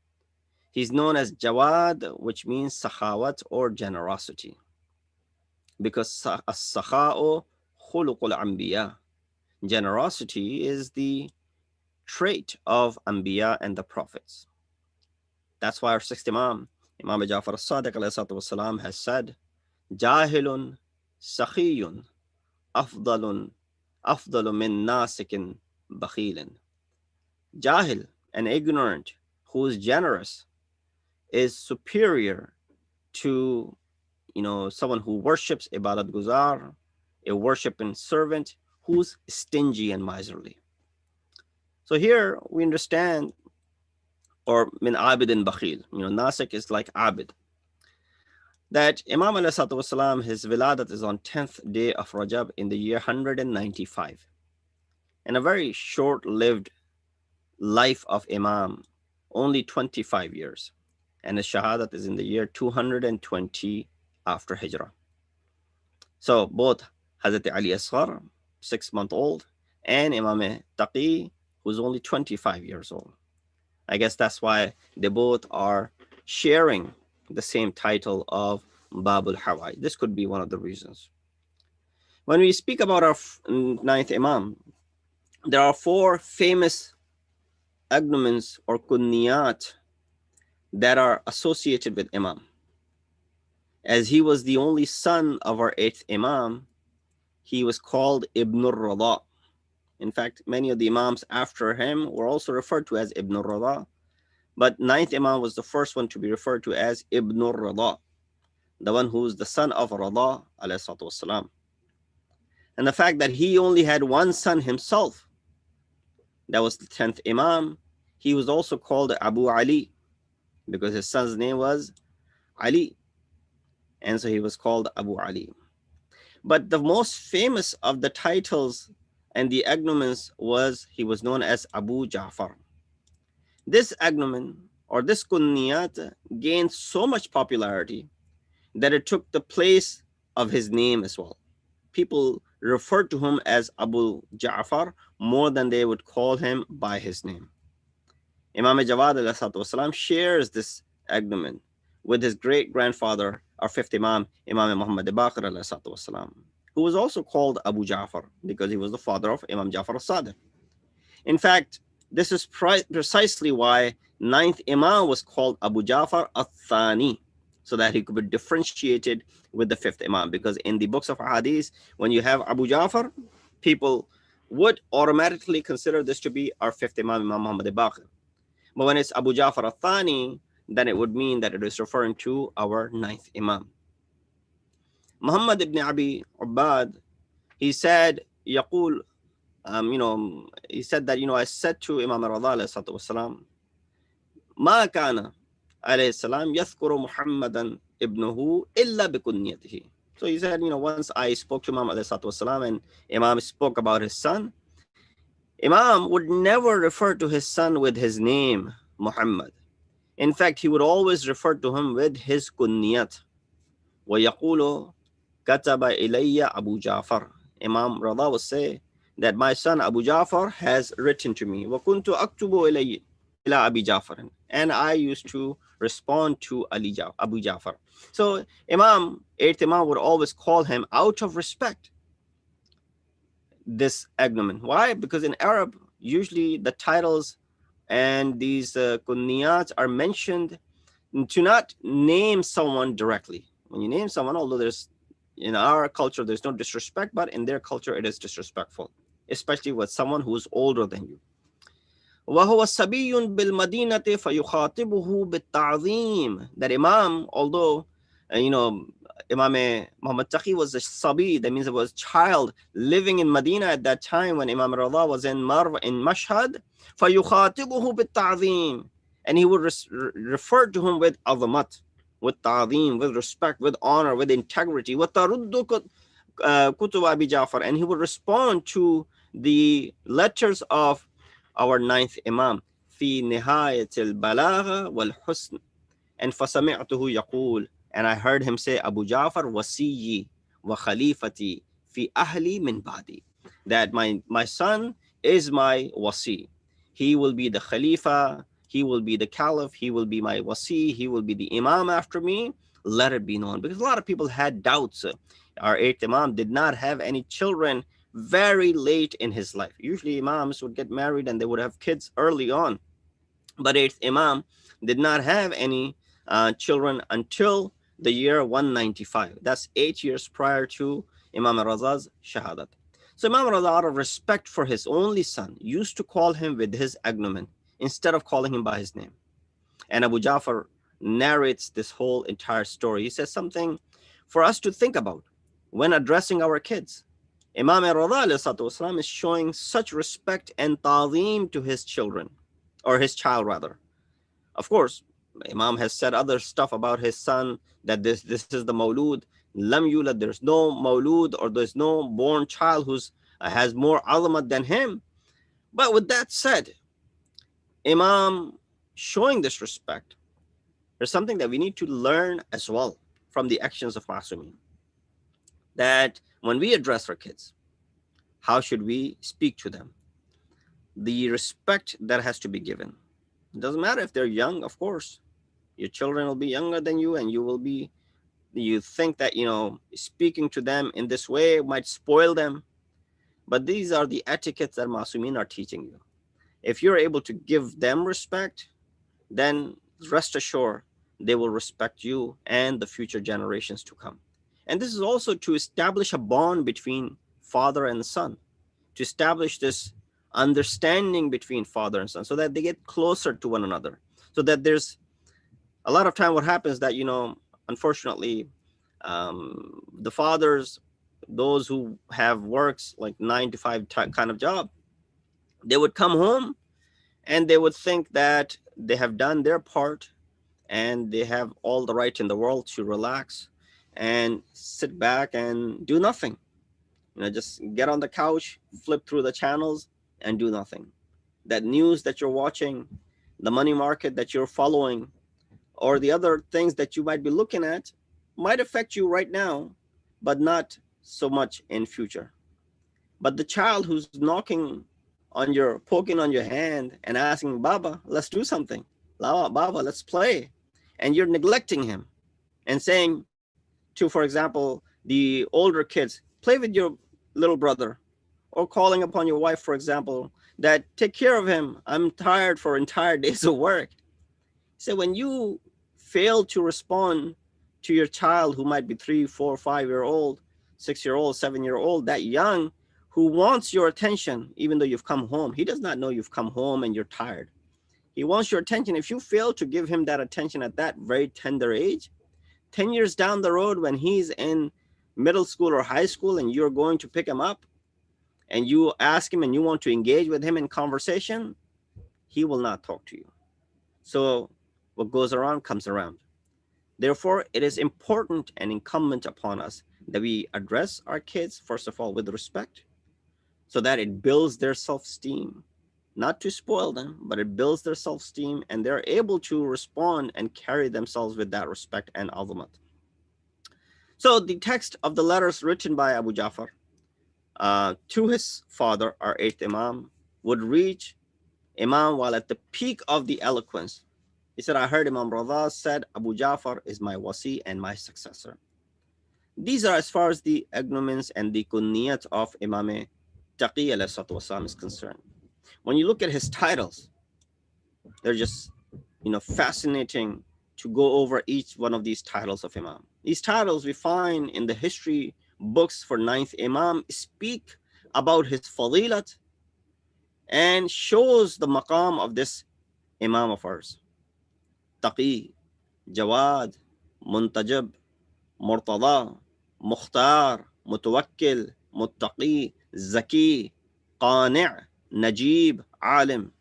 He's known as Jawad, which means sakhawat or generosity, because as-sakha'u khuluqul anbiya. Generosity is the trait of anbiya and the prophets. That's why our 6th Imam, Imam Jafar as-Sadiq alayhi salatu wassalam, has said, Jahilun sakhiyun afdalun min nasikin bakhilin. Jahil, an ignorant who is generous, is superior to someone who worships ibadat guzar, a worshiping servant who's stingy and miserly. So here we understand, or min abidin bakhil, nasik is like abid, that Imam alayhi salatu wasalam, his wiladat is on 10th day of Rajab in the year 195. And a very short-lived life of Imam, only 25 years. And his shahadat is in the year 220 after Hijrah. So both Hazrat Ali Asghar, 6-month-old, and Imam Taqi, who's only 25 years old. I guess that's why they both are sharing the same title of Babul Hawaij. This could be one of the reasons. When we speak about our 9th Imam, there are 4 famous agnomens or kunniyat that are associated with Imam. As he was the only son of our 8th Imam, he was called Ibn al-Rada. In fact, many of the Imams after him were also referred to as Ibn al-Rada, but 9th Imam was the first one to be referred to as Ibn al-Rada, the one who's the son of Rada alayhi salatu wasalam. And the fact that he only had one son himself, that was the 10th Imam, he was also called Abu Ali, because his son's name was Ali, and so he was called Abu Ali. But the most famous of the titles and the agnomens was, he was known as Abu Ja'far. This agnomen, or this kunniyat, gained so much popularity that it took the place of his name as well. People referred to him as Abu Ja'far more than they would call him by his name. Imam Jawad alayhi salatu wasalam shares this agnomen with his great-grandfather, our 5th Imam, Imam Muhammad Baqir alayhi salatu wasalam, who was also called Abu Ja'far because he was the father of Imam Jafar as-Sadiq. In fact, this is precisely why 9th Imam was called Abu Ja'far al-Thani, so that he could be differentiated with the 5th Imam. Because in the books of Hadith, when you have Abu Ja'far, people would automatically consider this to be our 5th Imam, Imam Muhammad al-Baqir. But when it's Abu Ja'far al-Thani, then it would mean that it is referring to our 9th Imam. Muhammad ibn Abi Ubbad, he said, يقول, he said that, I said to Imam Rada alayhi salatu wasalam, ما كان عليه السلام يذكر محمدا ابنه إلا بكنيته. So he said, once I spoke to Imam alayhi salatu wasalam and Imam spoke about his son, Imam would never refer to his son with his name, Muhammad. In fact, he would always refer to him with his kunyat. وَيَقُولُ كَتَبَ إِلَيَّ أَبُو جَعْفَرَ. Imam Rada would say that my son Abu Ja'far has written to me. وَكُنْتُ أَكْتُبُ إِلَى أبي جعفر. And I used to respond to Abu Ja'far. So Imam, 8th Imam, would always call him out of respect, this agnomen. Why? Because in Arab, usually the titles and these kunniyat are mentioned to not name someone directly. When you name someone, although there's, in our culture, there's no disrespect, but in their culture, it is disrespectful, especially with someone who's older than you. وَهُوَ صَبِيٌّ بِالْمَدِينَةِ فَيُخَاطِبُهُ بِالتَّعْظِيمِ. That Imam, although, Imam Muhammad Taqi was a sabi, that means it was a child living in Medina at that time when Imam Rada was in Mashhad, فَيُخَاطِبُهُ بِالتَّعْظِيمِ. And he would refer to him with azamat, with ta'zim, with respect, with honor, with integrity. وَتَرُدُّ كُتُبَ Abi Ja'far. And he would respond to the letters of our 9th Imam, في نهاية البلاغة والحسن. And فسمعته يقول, and I heard him say, Abu Ja'far wasiyyi wa khalifati fi ahli min ba'di. That my son is my wasi. He will be the khalifa, he will be the caliph, he will be my wasi, he will be the imam after me. Let it be known. Because a lot of people had doubts. Our 8th Imam did not have any children very late in his life. Usually imams would get married and they would have kids early on. But 8th Imam did not have any children until the year 195. That's 8 years prior to Imam Raza's shahadat. So Imam Raza, out of respect for his only son, used to call him with his agnomen instead of calling him by his name. And Abu Ja'far narrates this whole entire story. He says something for us to think about when addressing our kids. Imam Rada is showing such respect and ta'zim to his children, or his child rather. Of course, Imam has said other stuff about his son, that this is the Mawlud. Lam yulad, there's no Mawlud, or there's no born child who's has more alamat than him. But with that said, Imam showing this respect, there's something that we need to learn as well from the actions of Masumin. That when we address our kids, how should we speak to them? The respect that has to be given. It doesn't matter if they're young, of course. Your children will be younger than you, and you think that, speaking to them in this way might spoil them. But these are the etiquettes that Masumin are teaching you. If you're able to give them respect, then rest assured they will respect you and the future generations to come. And this is also to establish a bond between father and son, to establish this understanding between father and son, so that they get closer to one another. So that there's a lot of time what happens that, unfortunately, the fathers, those who have works like 9 to 5 kind of job, they would come home and they would think that they have done their part and they have all the right in the world to relax and sit back and do nothing. Just get on the couch, flip through the channels and do nothing. That news that you're watching, the money market that you're following, or the other things that you might be looking at might affect you right now, but not so much in future. But the child who's poking on your hand and asking, Baba, let's do something. Baba, let's play. And you're neglecting him and saying to, for example, the older kids, play with your little brother, or calling upon your wife, for example, that take care of him. I'm tired for entire days of work. He said, when you fail to respond to your child who might be 3, 4, 5-year-old, 6-year-old, 7-year-old, that young, who wants your attention, even though you've come home. He does not know you've come home and you're tired. He wants your attention. If you fail to give him that attention at that very tender age, 10 years down the road, when he's in middle school or high school and you're going to pick him up and you ask him and you want to engage with him in conversation, he will not talk to you. So what goes around comes around. Therefore, it is important and incumbent upon us that we address our kids, first of all, with respect, so that it builds their self-esteem, not to spoil them, but it builds their self-esteem, and they're able to respond and carry themselves with that respect and azamat. So the text of the letters written by Abu Ja'far to his father, our 8th Imam, would reach Imam while at the peak of the eloquence. He said, I heard Imam Radha said, Abu Ja'far is my wasi and my successor. These are as far as the agnomens and the kunniyat of Imam Taqi ﷺ is concerned. When you look at his titles, they're just, fascinating to go over each one of these titles of Imam. These titles we find in the history books for 9th Imam speak about his fadilat and shows the maqam of this Imam of ours. Taqi, Jawad, Muntajab, Murtada, Mukhtar, Mutawakkil, Muttaqi, Zaki, Qani', Najib, Alim.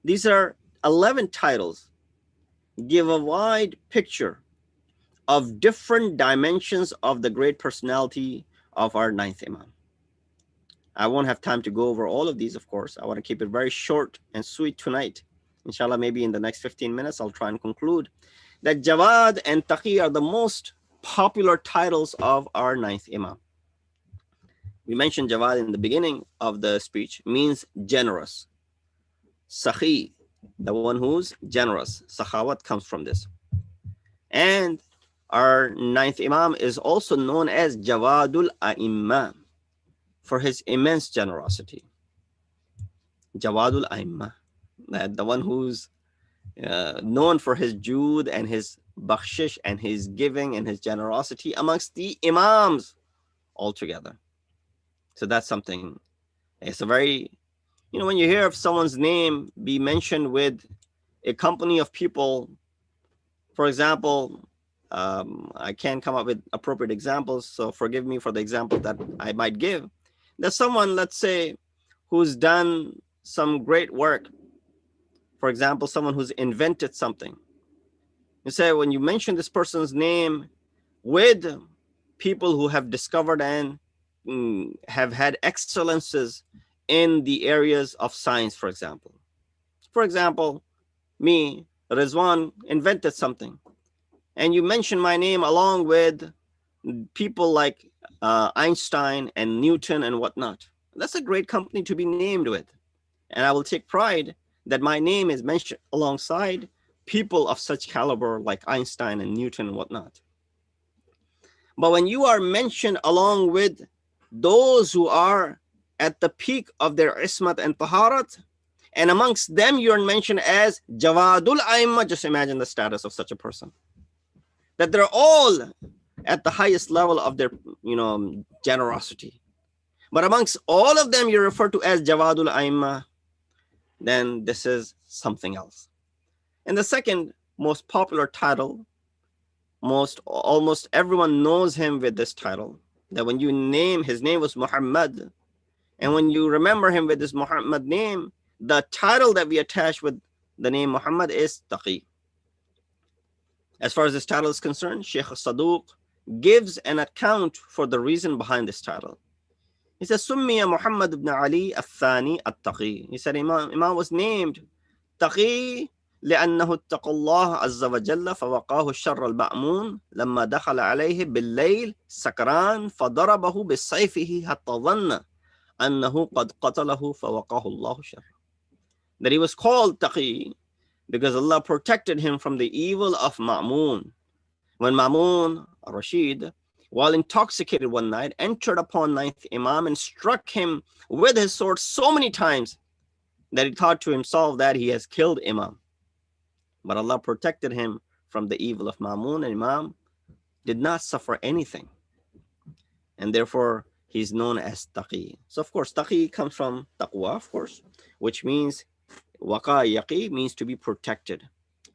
These are 11 titles, give a wide picture of different dimensions of the great personality of our 9th Imam. I won't have time to go over all of these, of course. I want to keep it very short and sweet tonight. Inshallah, maybe in the next 15 minutes, I'll try and conclude that Jawad and Taqi are the most popular titles of our 9th Imam. We mentioned Jawad in the beginning of the speech, means generous. Sakhi, the one who's generous. Sakhawat comes from this. And our 9th Imam is also known as Jawadul A'imma for his immense generosity. Jawadul A'imma, the one who's known for his jood and his bakhshish and his giving and his generosity amongst the Imams altogether. So that's something, it's a very, when you hear of someone's name be mentioned with a company of people, for example, I can't come up with appropriate examples, so forgive me for the example that I might give. There's someone, let's say, who's done some great work. For example, someone who's invented something. You say, when you mention this person's name with people who have discovered and have had excellences in the areas of science, for example. For example, me, Rizwan, invented something. And you mention my name along with people like Einstein and Newton and whatnot. That's a great company to be named with. And I will take pride that my name is mentioned alongside people of such caliber like Einstein and Newton and whatnot. But when you are mentioned along with those who are at the peak of their ismat and taharat, and amongst them you're mentioned as Jawadul A'imma, just imagine the status of such a person. That they're all at the highest level of their, generosity. But amongst all of them you're referred to as Jawadul A'imma, then this is something else. And the second most popular title, almost everyone knows him with this title, that when you name, his name was Muhammad, and when you remember him with this Muhammad name, the title that we attach with the name Muhammad is Taqi. As far as this title is concerned, Sheikh Saduq gives an account for the reason behind this title. He says, Summiya Muhammad ibn Ali al-Thani al-Taqi. He said Imam was named Taqi لأنه اتقى الله عز وجل فوقاه الشر المأمون لما دخل عليه بالليل سكران فضربه بسيفه حتى ظن أنه قد قتله فوقاه الله الشر. That he was called Taqi because Allah protected him from the evil of Ma'mun. When Ma'mun, Rashid, while intoxicated one night, entered upon 9th Imam and struck him with his sword so many times that he thought to himself that he has killed Imam. But Allah protected him from the evil of Ma'mun, and Imam did not suffer anything. And therefore, he's known as Taqi. So, of course, Taqi comes from Taqwa, of course, which means Waqa Yaqi means to be protected.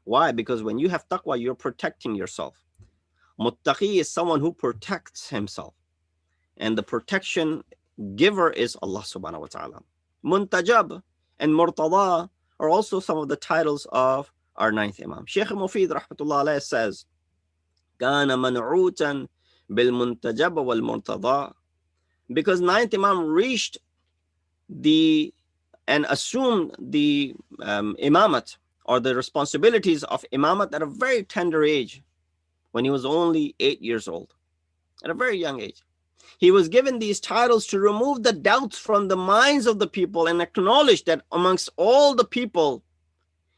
Why? Because when you have Taqwa, you're protecting yourself. Muttaqi is someone who protects himself. And the protection giver is Allah subhanahu wa ta'ala. Muntajab and Murtada are also some of the titles of our ninth Imam. Shaykh Mufid rahmatullah alayhi says, Kana man'utan bil muntajab wal murtada. Because ninth Imam reached and assumed the imamat or the responsibilities of imamat at a very tender age, when he was only 8 years old, at a very young age. He was given these titles to remove the doubts from the minds of the people and acknowledge that amongst all the people,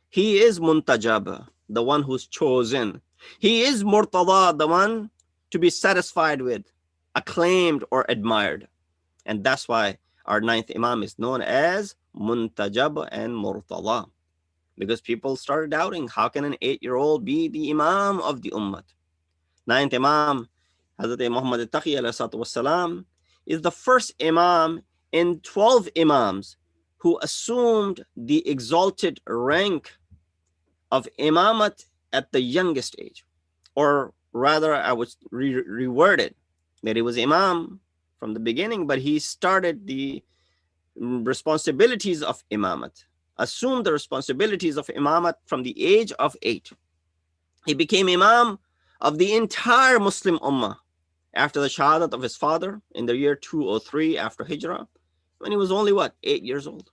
he is muntajab, the one who's chosen. He is murtada, the one to be satisfied with, acclaimed or admired. And that's why our ninth Imam is known as muntajab and murtada. Because people started doubting, how can an 8-year-old be the Imam of the Ummah? Ninth Imam, Hazrat Muhammad Taqi ﷺ, is the first Imam in 12 Imams who assumed the exalted rank of Imamat at the youngest age. Or rather, I would reword it, that he was Imam from the beginning, but he started the responsibilities of Imamat, assumed the responsibilities of Imamat from the age of 8. He became Imam of the entire Muslim Ummah after the Shahadat of his father in the year 203 after Hijrah, when he was only, 8 years old.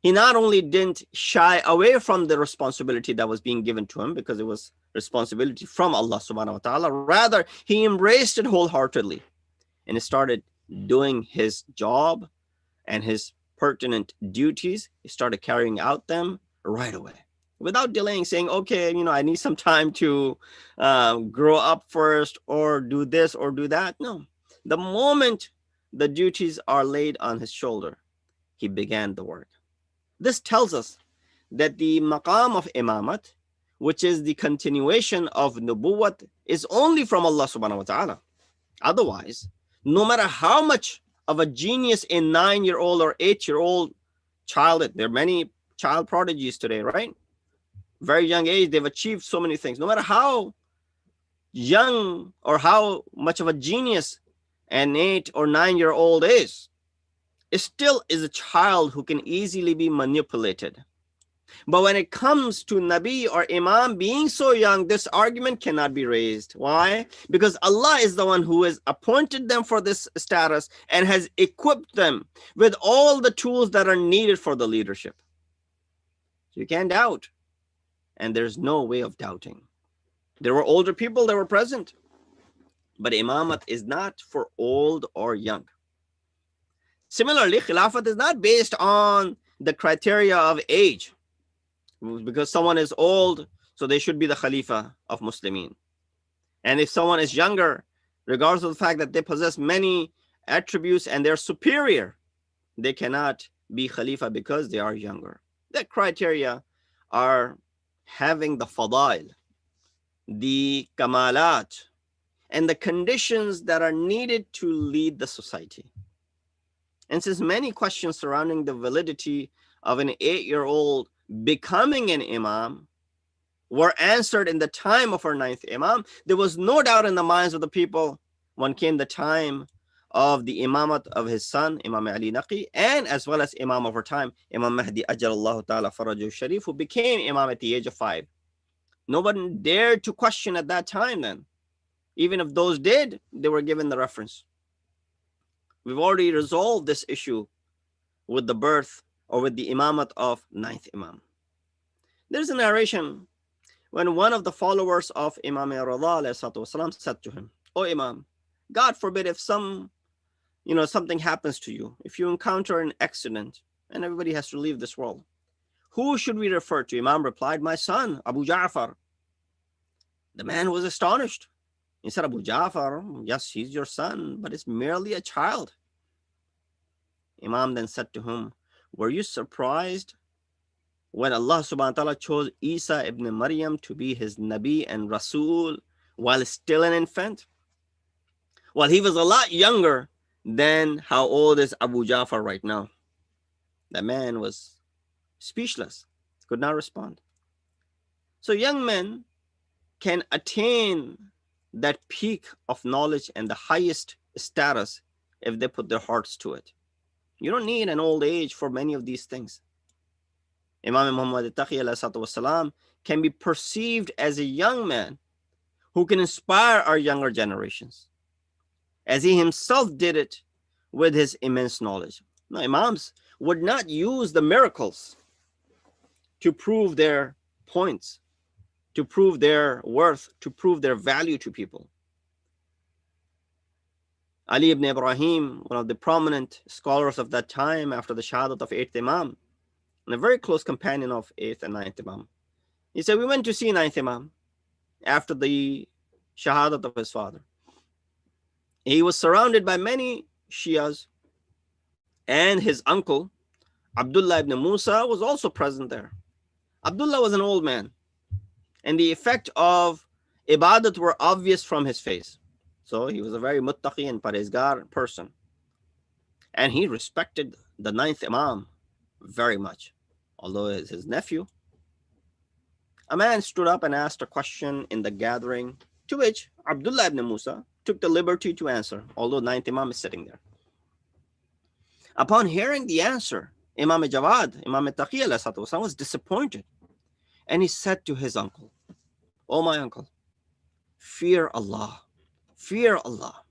He not only didn't shy away from the responsibility that was being given to him, because it was responsibility from Allah subhanahu wa ta'ala, rather he embraced it wholeheartedly and started doing his job and his pertinent duties. He started carrying out them right away, without delaying, saying, okay, I need some time to grow up first, or do this or do that. No, the moment the duties are laid on his shoulder, he began the work. This tells us that the maqam of imamat, which is the continuation of nubuwwat, is only from Allah subhanahu wa ta'ala. Otherwise, no matter how much of a genius a 9-year-old or 8-year-old child, there are many child prodigies today, right? Very young age, they've achieved so many things. No matter how young or how much of a genius an 8 or 9-year-old is, it still is a child who can easily be manipulated. But when it comes to Nabi or Imam being so young, this argument cannot be raised. Why? Because Allah is the one who has appointed them for this status and has equipped them with all the tools that are needed for the leadership. So you can't doubt. And there's no way of doubting. There were older people that were present, but Imamat is not for old or young. Similarly, Khilafat is not based on the criteria of age, because someone is old, so they should be the Khalifa of Muslimin. And if someone is younger, regardless of the fact that they possess many attributes and they're superior, they cannot be Khalifa because they are younger. The criteria are having the fadail, the kamalat, and the conditions that are needed to lead the society. And since many questions surrounding the validity of an 8-year-old becoming an imam were answered in the time of our ninth Imam, there was no doubt in the minds of the people when came the time of the imamat of his son, Imam Ali Naqi, and as well as Imam of our time, Imam Mahdi Ajalallahu Ta'ala Faraju Sharif, who became Imam at the age of 5. No one dared to question at that time then. Even if those did, they were given the reference. We've already resolved this issue with the birth or with the imamat of ninth Imam. There's a narration when one of the followers of Imam Rida said to him, "O Imam, God forbid if something happens to you, if you encounter an accident and everybody has to leave this world, who should we refer to?" Imam replied, "My son, Abu Ja'far." The man was astonished. He said, "Abu Ja'far, yes, he's your son, but it's merely a child." Imam then said to him, were you surprised when Allah subhanahu wa ta'ala chose Isa ibn Maryam to be his Nabi and Rasul while still an infant? Well, he was a lot younger than how old is Abu Ja'far right now. The man was speechless, could not respond. So young men can attain that peak of knowledge and the highest status if they put their hearts to it. You don't need an old age for many of these things. Imam Muhammad Taqi can be perceived as a young man who can inspire our younger generations, as he himself did it with his immense knowledge. Now, Imams would not use the miracles to prove their points, to prove their worth, to prove their value to people. Ali ibn Ibrahim, one of the prominent scholars of that time after the Shahadat of 8th Imam, and a very close companion of 8th and 9th Imam, he said, we went to see 9th Imam after the Shahadat of his father. He was surrounded by many Shias, and his uncle, Abdullah ibn Musa, was also present there. Abdullah was an old man, and the effect of ibadat were obvious from his face. So he was a very muttaqi and parezgar person. And he respected the 9th Imam very much, although it's his nephew. A man stood up and asked a question in the gathering, to which Abdullah ibn Musa took the liberty to answer, although 9th Imam is sitting there. Upon hearing the answer, Imam Jawad, Imam Taqi was disappointed. And he said to his uncle, "Oh, my uncle, fear Allah. Fear Allah.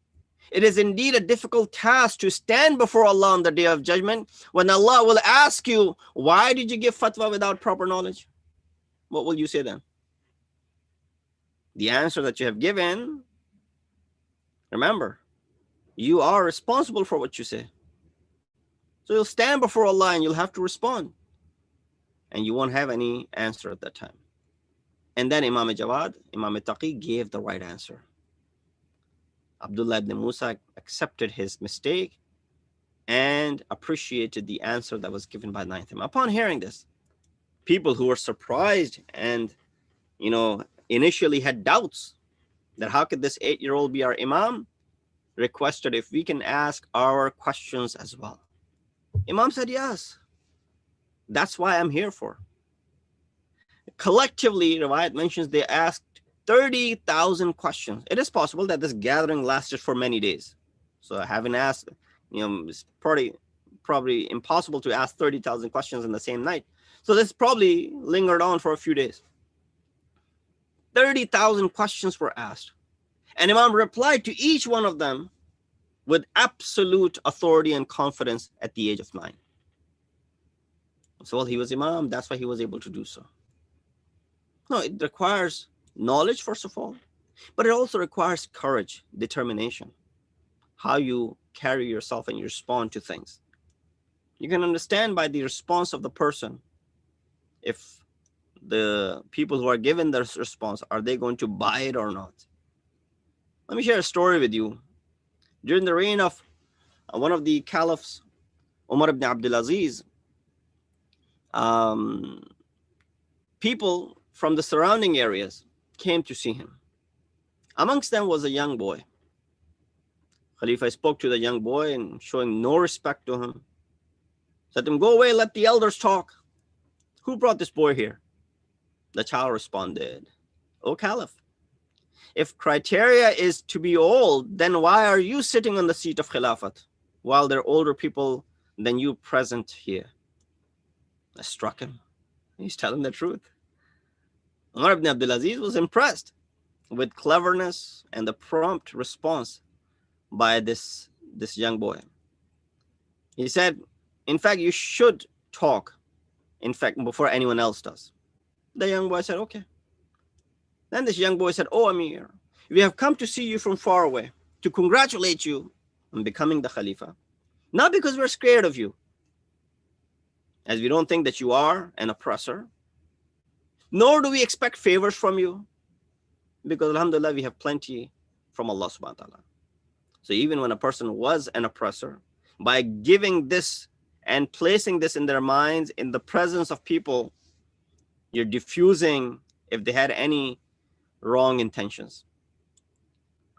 It is indeed a difficult task to stand before Allah on the day of judgment when Allah will ask you, why did you give fatwa without proper knowledge? What will you say then? The answer that you have given, remember, you are responsible for what you say. So you'll stand before Allah and you'll have to respond. And you won't have any answer at that time." And then Imam Jawad, Imam Taqi gave the right answer. Abdullah ibn Musa accepted his mistake and appreciated the answer that was given by 9th Imam. Upon hearing this, people who were surprised and, initially had doubts that how could this 8-year-old be our Imam, requested if we can ask our questions as well. Imam said, yes, that's why I'm here for. Collectively, Riwayat mentions they asked 30,000 questions. It is possible that this gathering lasted for many days. So having asked, it's probably impossible to ask 30,000 questions in the same night. So this probably lingered on for a few days. 30,000 questions were asked. And Imam replied to each one of them with absolute authority and confidence at the age of 9. So he was Imam, that's why he was able to do so. No, it requires knowledge, first of all, but it also requires courage, determination, how you carry yourself and you respond to things. You can understand by the response of the person if the people who are given this response, are they going to buy it or not? Let me share a story with you. During the reign of one of the caliphs, Umar ibn Abdul Aziz, people from the surrounding areas came to see him. Amongst them was a young boy. Khalifa spoke to the young boy and showing no respect to him, said to him, "Go away, let the elders talk. Who brought this boy here?" The child responded, "O Caliph, if criteria is to be old, then why are you sitting on the seat of Khilafat while there are older people than you present here?" That struck him. He's telling the truth. Umar ibn Abdul Aziz was impressed with cleverness and the prompt response by this young boy. He said, "In fact, you should talk, in fact, before anyone else does." The young boy said, "Okay." Then this young boy said, "Oh, Amir, we have come to see you from far away to congratulate you on becoming the Khalifa, not because we're scared of you, as we don't think that you are an oppressor, nor do we expect favors from you, because alhamdulillah, we have plenty from Allah subhanahu wa ta'ala. So even when a person was an oppressor, by giving this and placing this in their minds in the presence of people, you're diffusing if they had any wrong intentions.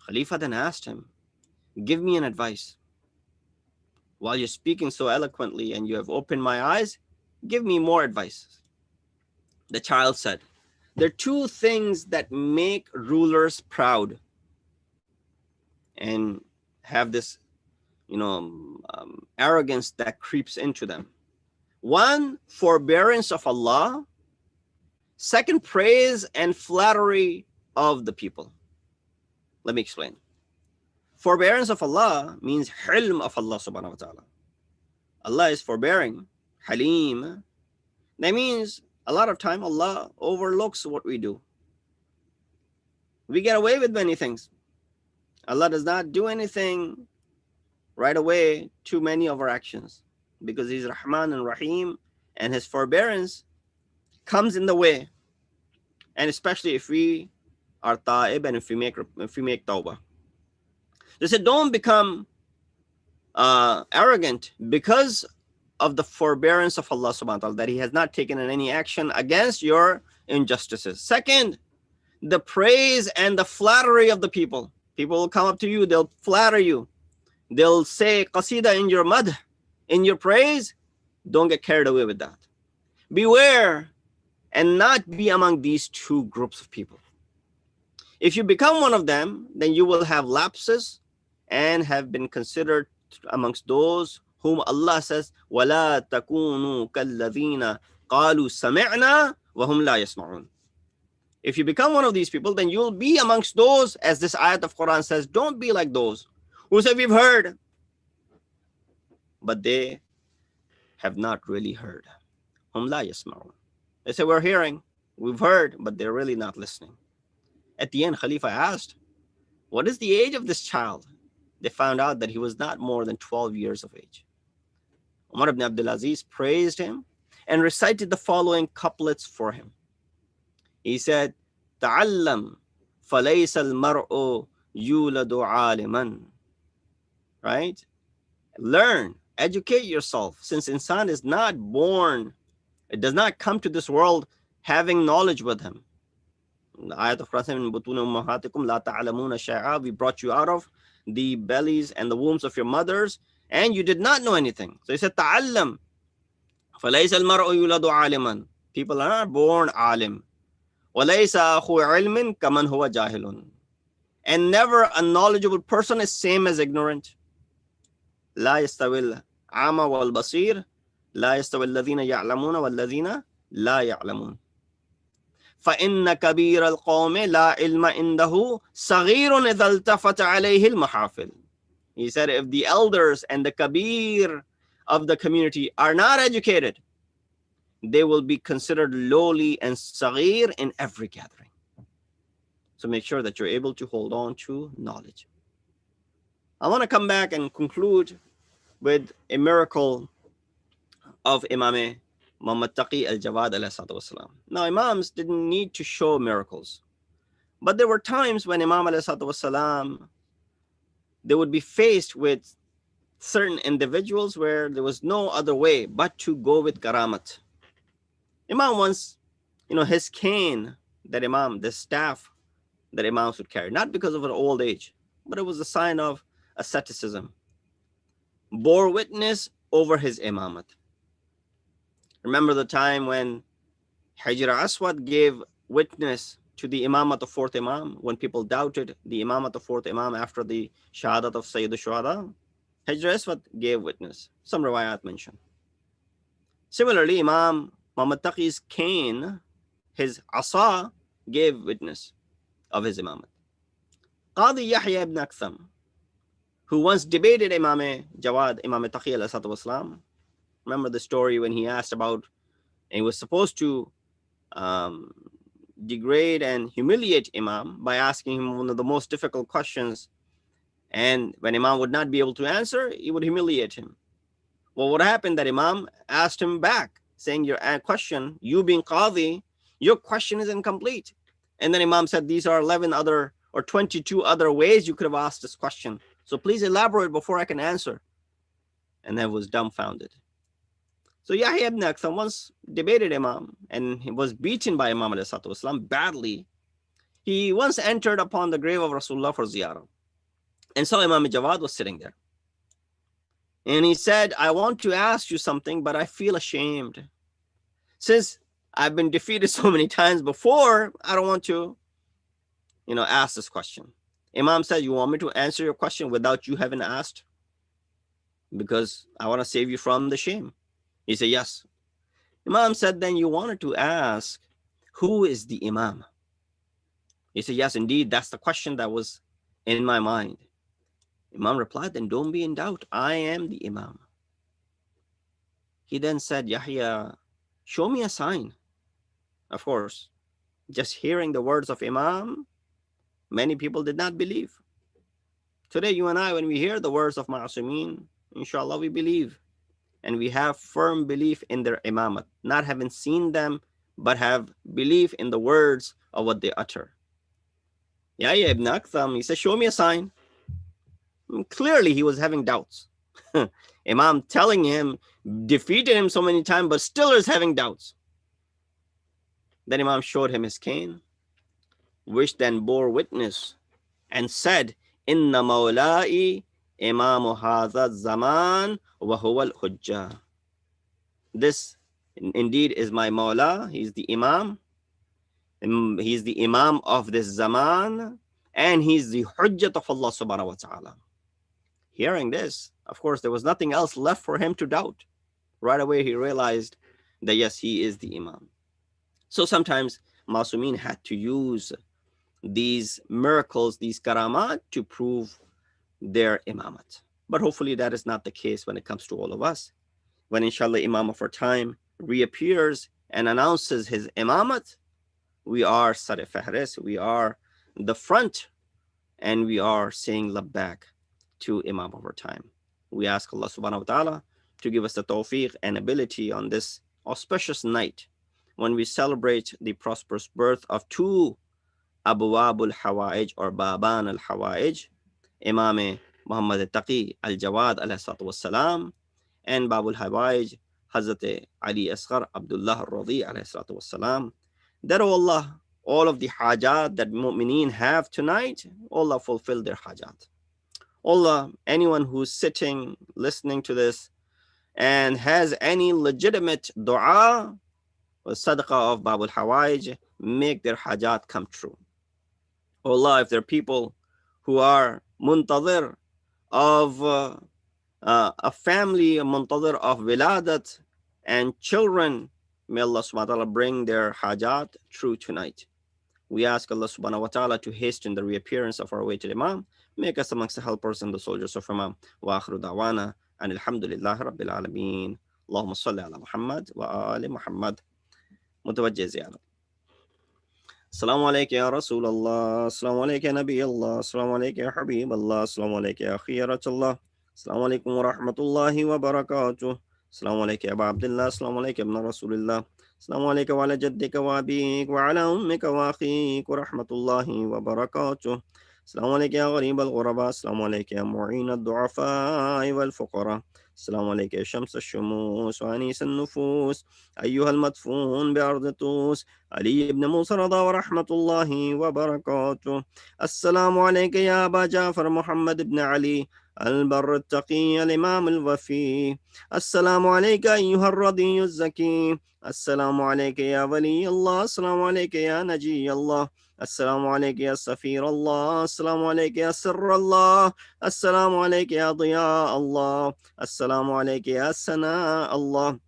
Khalifa then asked him, give me an advice. While you're speaking so eloquently and you have opened my eyes, give me more advice. The child said, there are two things that make rulers proud and have this, arrogance that creeps into them. One, forbearance of Allah. Second, praise and flattery of the people. Let me explain. Forbearance of Allah means hilm of Allah subhanahu wa ta'ala. Allah is forbearing, halim. That means a lot of time Allah overlooks what we do. We get away with many things. Allah does not do anything right away to many of our actions because He's Rahman and Rahim, and His forbearance comes in the way. And especially if we are ta'ib and if we make tawbah. They said, don't become arrogant because of the forbearance of Allah subhanahu wa ta'ala, that He has not taken any action against your injustices. Second, the praise and the flattery of the people. People will come up to you, they'll flatter you. They'll say qasida in your madh, in your praise. Don't get carried away with that. Beware and not be among these two groups of people. If you become one of them, then you will have lapses and have been considered amongst those whom Allah says, وَلَا تَكُونُوا كَالَّذِينَ قَالُوا سَمِعْنَا وَهُمْ لَا يَسْمَعُونَ. If you become one of these people, then you'll be amongst those, as this ayat of Quran says, don't be like those who say we've heard, but they have not really heard. هُمْ لَا يَسْمَعُونَ. They say we're hearing, we've heard, but they're really not listening. At the end, Khalifa asked, what is the age of this child? They found out that he was not more than 12 years of age. Umar ibn Abdul Aziz praised him and recited the following couplets for him. He said, "Ta'allam falaysa al-mar'u yuladu 'aliman." Right? Learn, educate yourself, since insan is not born, it does not come to this world having knowledge with him. The ayat of Quran, we brought you out of the bellies and the wombs of your mothers, and you did not know anything. So he said, "Ta'allam falaysa al-mar'u yuladu 'aliman." People are not born alim. وَلَيْسَ أَخُوَ عِلْمٍ كَمَنْ هُوَ جَاهِلٌ. And never a knowledgeable person is same as ignorant. لا يستوي الأعمى والبصير لا يستوي الذين يعلمون والذين لا يعلمون. فإن كبير القوم لا علم عنده صغير إذا التفت عليه المحافل. He said, if the elders and the kabir of the community are not educated, they will be considered lowly and saghir in every gathering. So make sure that you're able to hold on to knowledge. I want to come back and conclude with a miracle of Imam Muhammad Taqi al-Jawad alayhi wasalam. Now, Imams didn't need to show miracles, but there were times when Imam alayhi wasalam, they would be faced with certain individuals where there was no other way but to go with karamat. Imam once, his cane that the staff that Imams would carry, not because of an old age, but it was a sign of asceticism, bore witness over his imamat. Remember the time when Hajar Aswad gave witness to the imamat of fourth imam, when people doubted the imamat of fourth imam after the shahadat of Sayyid al-Shuhada? Hajar Aswad gave witness. Some riwayat mention. Similarly, Imam Muhammad Taqi's cane, his asa, gave witness of his imamat. Qadi Yahya ibn Aktham, who once debated Imam Jawad, Imam Taqi alayhi wasalam. Remember the story when he asked about, and he was supposed to degrade and humiliate Imam by asking him one of the most difficult questions. And when Imam would not be able to answer, he would humiliate him. Well, what happened that Imam asked him back, saying, your question, you being Qadi, your question is incomplete. And then Imam said, these are 11 other or 22 other ways you could have asked this question. So please elaborate before I can answer. And then was dumbfounded. So Yahya ibn Aktham once debated Imam, and he was beaten by Imam ﷺ badly. He once entered upon the grave of Rasulullah for ziyarah, and saw Imam Jawad was sitting there. And he said, I want to ask you something, but I feel ashamed. Since I've been defeated so many times before, I don't want to, ask this question. Imam said, you want me to answer your question without you having asked? Because I want to save you from the shame. He said, yes. Imam said, then you wanted to ask, who is the Imam? He said, yes, indeed, that's the question that was in my mind. Imam replied, then don't be in doubt. I am the Imam. He then said, Yahya, show me a sign. Of course, just hearing the words of Imam, many people did not believe. Today, you and I, when we hear the words of Ma'asumeen, inshallah, we believe. And we have firm belief in their imamat, not having seen them, but have belief in the words of what they utter. Yahya ibn Aktham, he said, show me a sign. And clearly, he was having doubts. Imam telling him, defeated him so many times, but still is having doubts. Then Imam showed him his cane, which then bore witness and said, Inna Maulai Imamu Hadha Zaman wa huwa al-Hujjah. This indeed is my Mawla. He's the Imam. He's the Imam of this Zaman, and he's the Hujjat of Allah subhanahu wa ta'ala. Hearing this, of course, there was nothing else left for him to doubt. Right away, he realized that yes, he is the Imam. So sometimes Masumin had to use these miracles, these karamat, to prove their imamat. But hopefully that is not the case when it comes to all of us. When inshallah Imam of our time reappears and announces his imamat, we are Sar Fahris, we are the front, and we are saying labbaik to Imam of our time. We ask Allah subhanahu wa ta'ala to give us the tawfiq and ability on this auspicious night when we celebrate the prosperous birth of two Abwab al-Hawa'ij or Baban al-Hawa'ij, Imam Muhammad Taqi al-Jawad alayhi salatu wassalam, and Bab al-Hawa'ij, Hazrat Ali Asghar Abdullah al-Radi alayhi salatu wassalam. That, oh Allah, all of the hajat that mu'mineen have tonight, Allah fulfill their hajat. Allah, anyone who's sitting, listening to this, and has any legitimate dua or sadaqah of Bab al-Hawa'ij, make their hajat come true. Oh Allah, if there are people who are muntazir of a family, a muntazir of wiladat and children, may Allah subhanahu wa ta'ala bring their hajat true tonight. We ask Allah subhanahu wa ta'ala to hasten the reappearance of our awaited Imam. Make us amongst the helpers and the soldiers of Imam. Wa akhiru da'wana and alhamdulillah rabbil alameen. Allahumma salli ala Muhammad wa ali Muhammad. Mutawajjih ziyarah. Assalamu alaikum ya Rasulullah. Assalamu alaikum ya Nabi Allah. Assalamu alaikum ya Habib Allah. Assalamu alaikum ya Khiyaratullah. Assalamu alaikum wa rahmatullahi wa barakatuh. Assalamu alaikum ya Aba Abdullah. Assalamu alaikum ibn Rasulullah. Assalamu alaikum wa ala jaddika wa abik wa ala ummika wa akhik wa rahmatullahi wa barakatuh. Assalamu alaikum ya gharib al-ghuraba. Assalamu alaikum ya mu'in al-du'afa wal-fuqara. السلام عليك يا شمس الشموس وأنيس النفوس أيها المدفون بأرض طوس علي بن موسى رضا ورحمة الله وبركاته. السلام عليك يا أبا جعفر محمد بن علي البر التقي الإمام الوفي. السلام عليك أيها الرضي الزكي. السلام عليك يا ولي الله. السلام عليك يا نجي الله. السلام عليك يا سفير الله. السلام عليك يا سر الله. السلام عليك يا ضياء الله. السلام عليك يا سناء الله.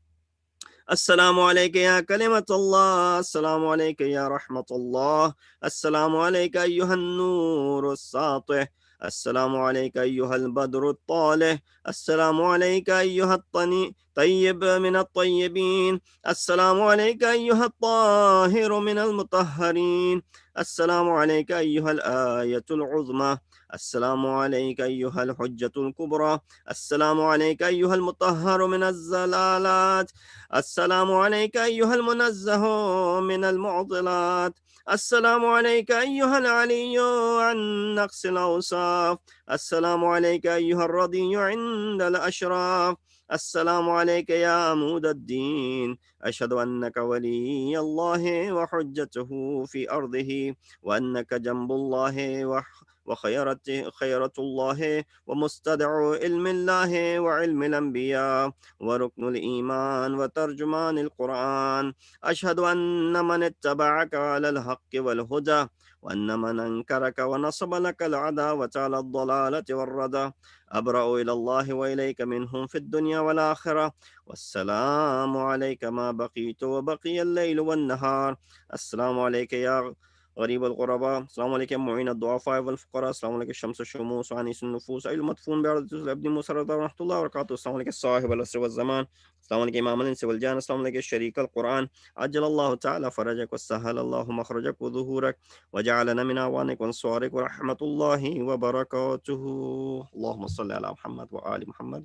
السلام عليك يا كلمة الله. السلام عليك يا رحمة الله. السلام عليك أيها النور الساطع. السلام عليك أيها البدر الطالع. السلام عليك أيها الطيب من الطيبين. السلام عليك أيها الطاهر من المطهرين. السلام عليك أيها الآية العظمى. السلام عليك أيها الحجة الكبرى. السلام عليك أيها المطهر من الزلالات. السلام عليك أيها المنزه من المعضلات. السلام عليك أيها العلي عن نقص الأوصاف. السلام عليك أيها الرضي عند الأشراف. السلام عليك يا عمود الدين. أشهد أنك ولي الله وحجته في أرضه، وأنك جنب الله وخيرة الله ومستدعو علم الله وعلم الأنبياء وركن الإيمان وترجمان القرآن. أشهد أن من اتبعك على الحق والهدى، وأن من أنكرك ونصب لك العداوة على الضلالة والردى. أبرأ إلى الله وإليك منهم في الدنيا والآخرة. والسلام عليك ما بقيت وبقي الليل والنهار. السلام عليك يا غريب الغرباء. السلام عليك يا معين الضعفاء والفقراء. السلام عليك الشمس الشموس وعنيس النفوس أي المدفون بعرضة الأبد موسى ورحمة الله وبركاته. السلام عليك الصاحب العصر والزمان. السلام عليك إمام الإنس والجان. السلام عليك الشريك القرآن. عجل الله تعالى فرجك وسهل الله مخرجك وظهورك وجعلنا من أعوانك وانصارك ورحمة الله وبركاته. اللهم صل على محمد وآل محمد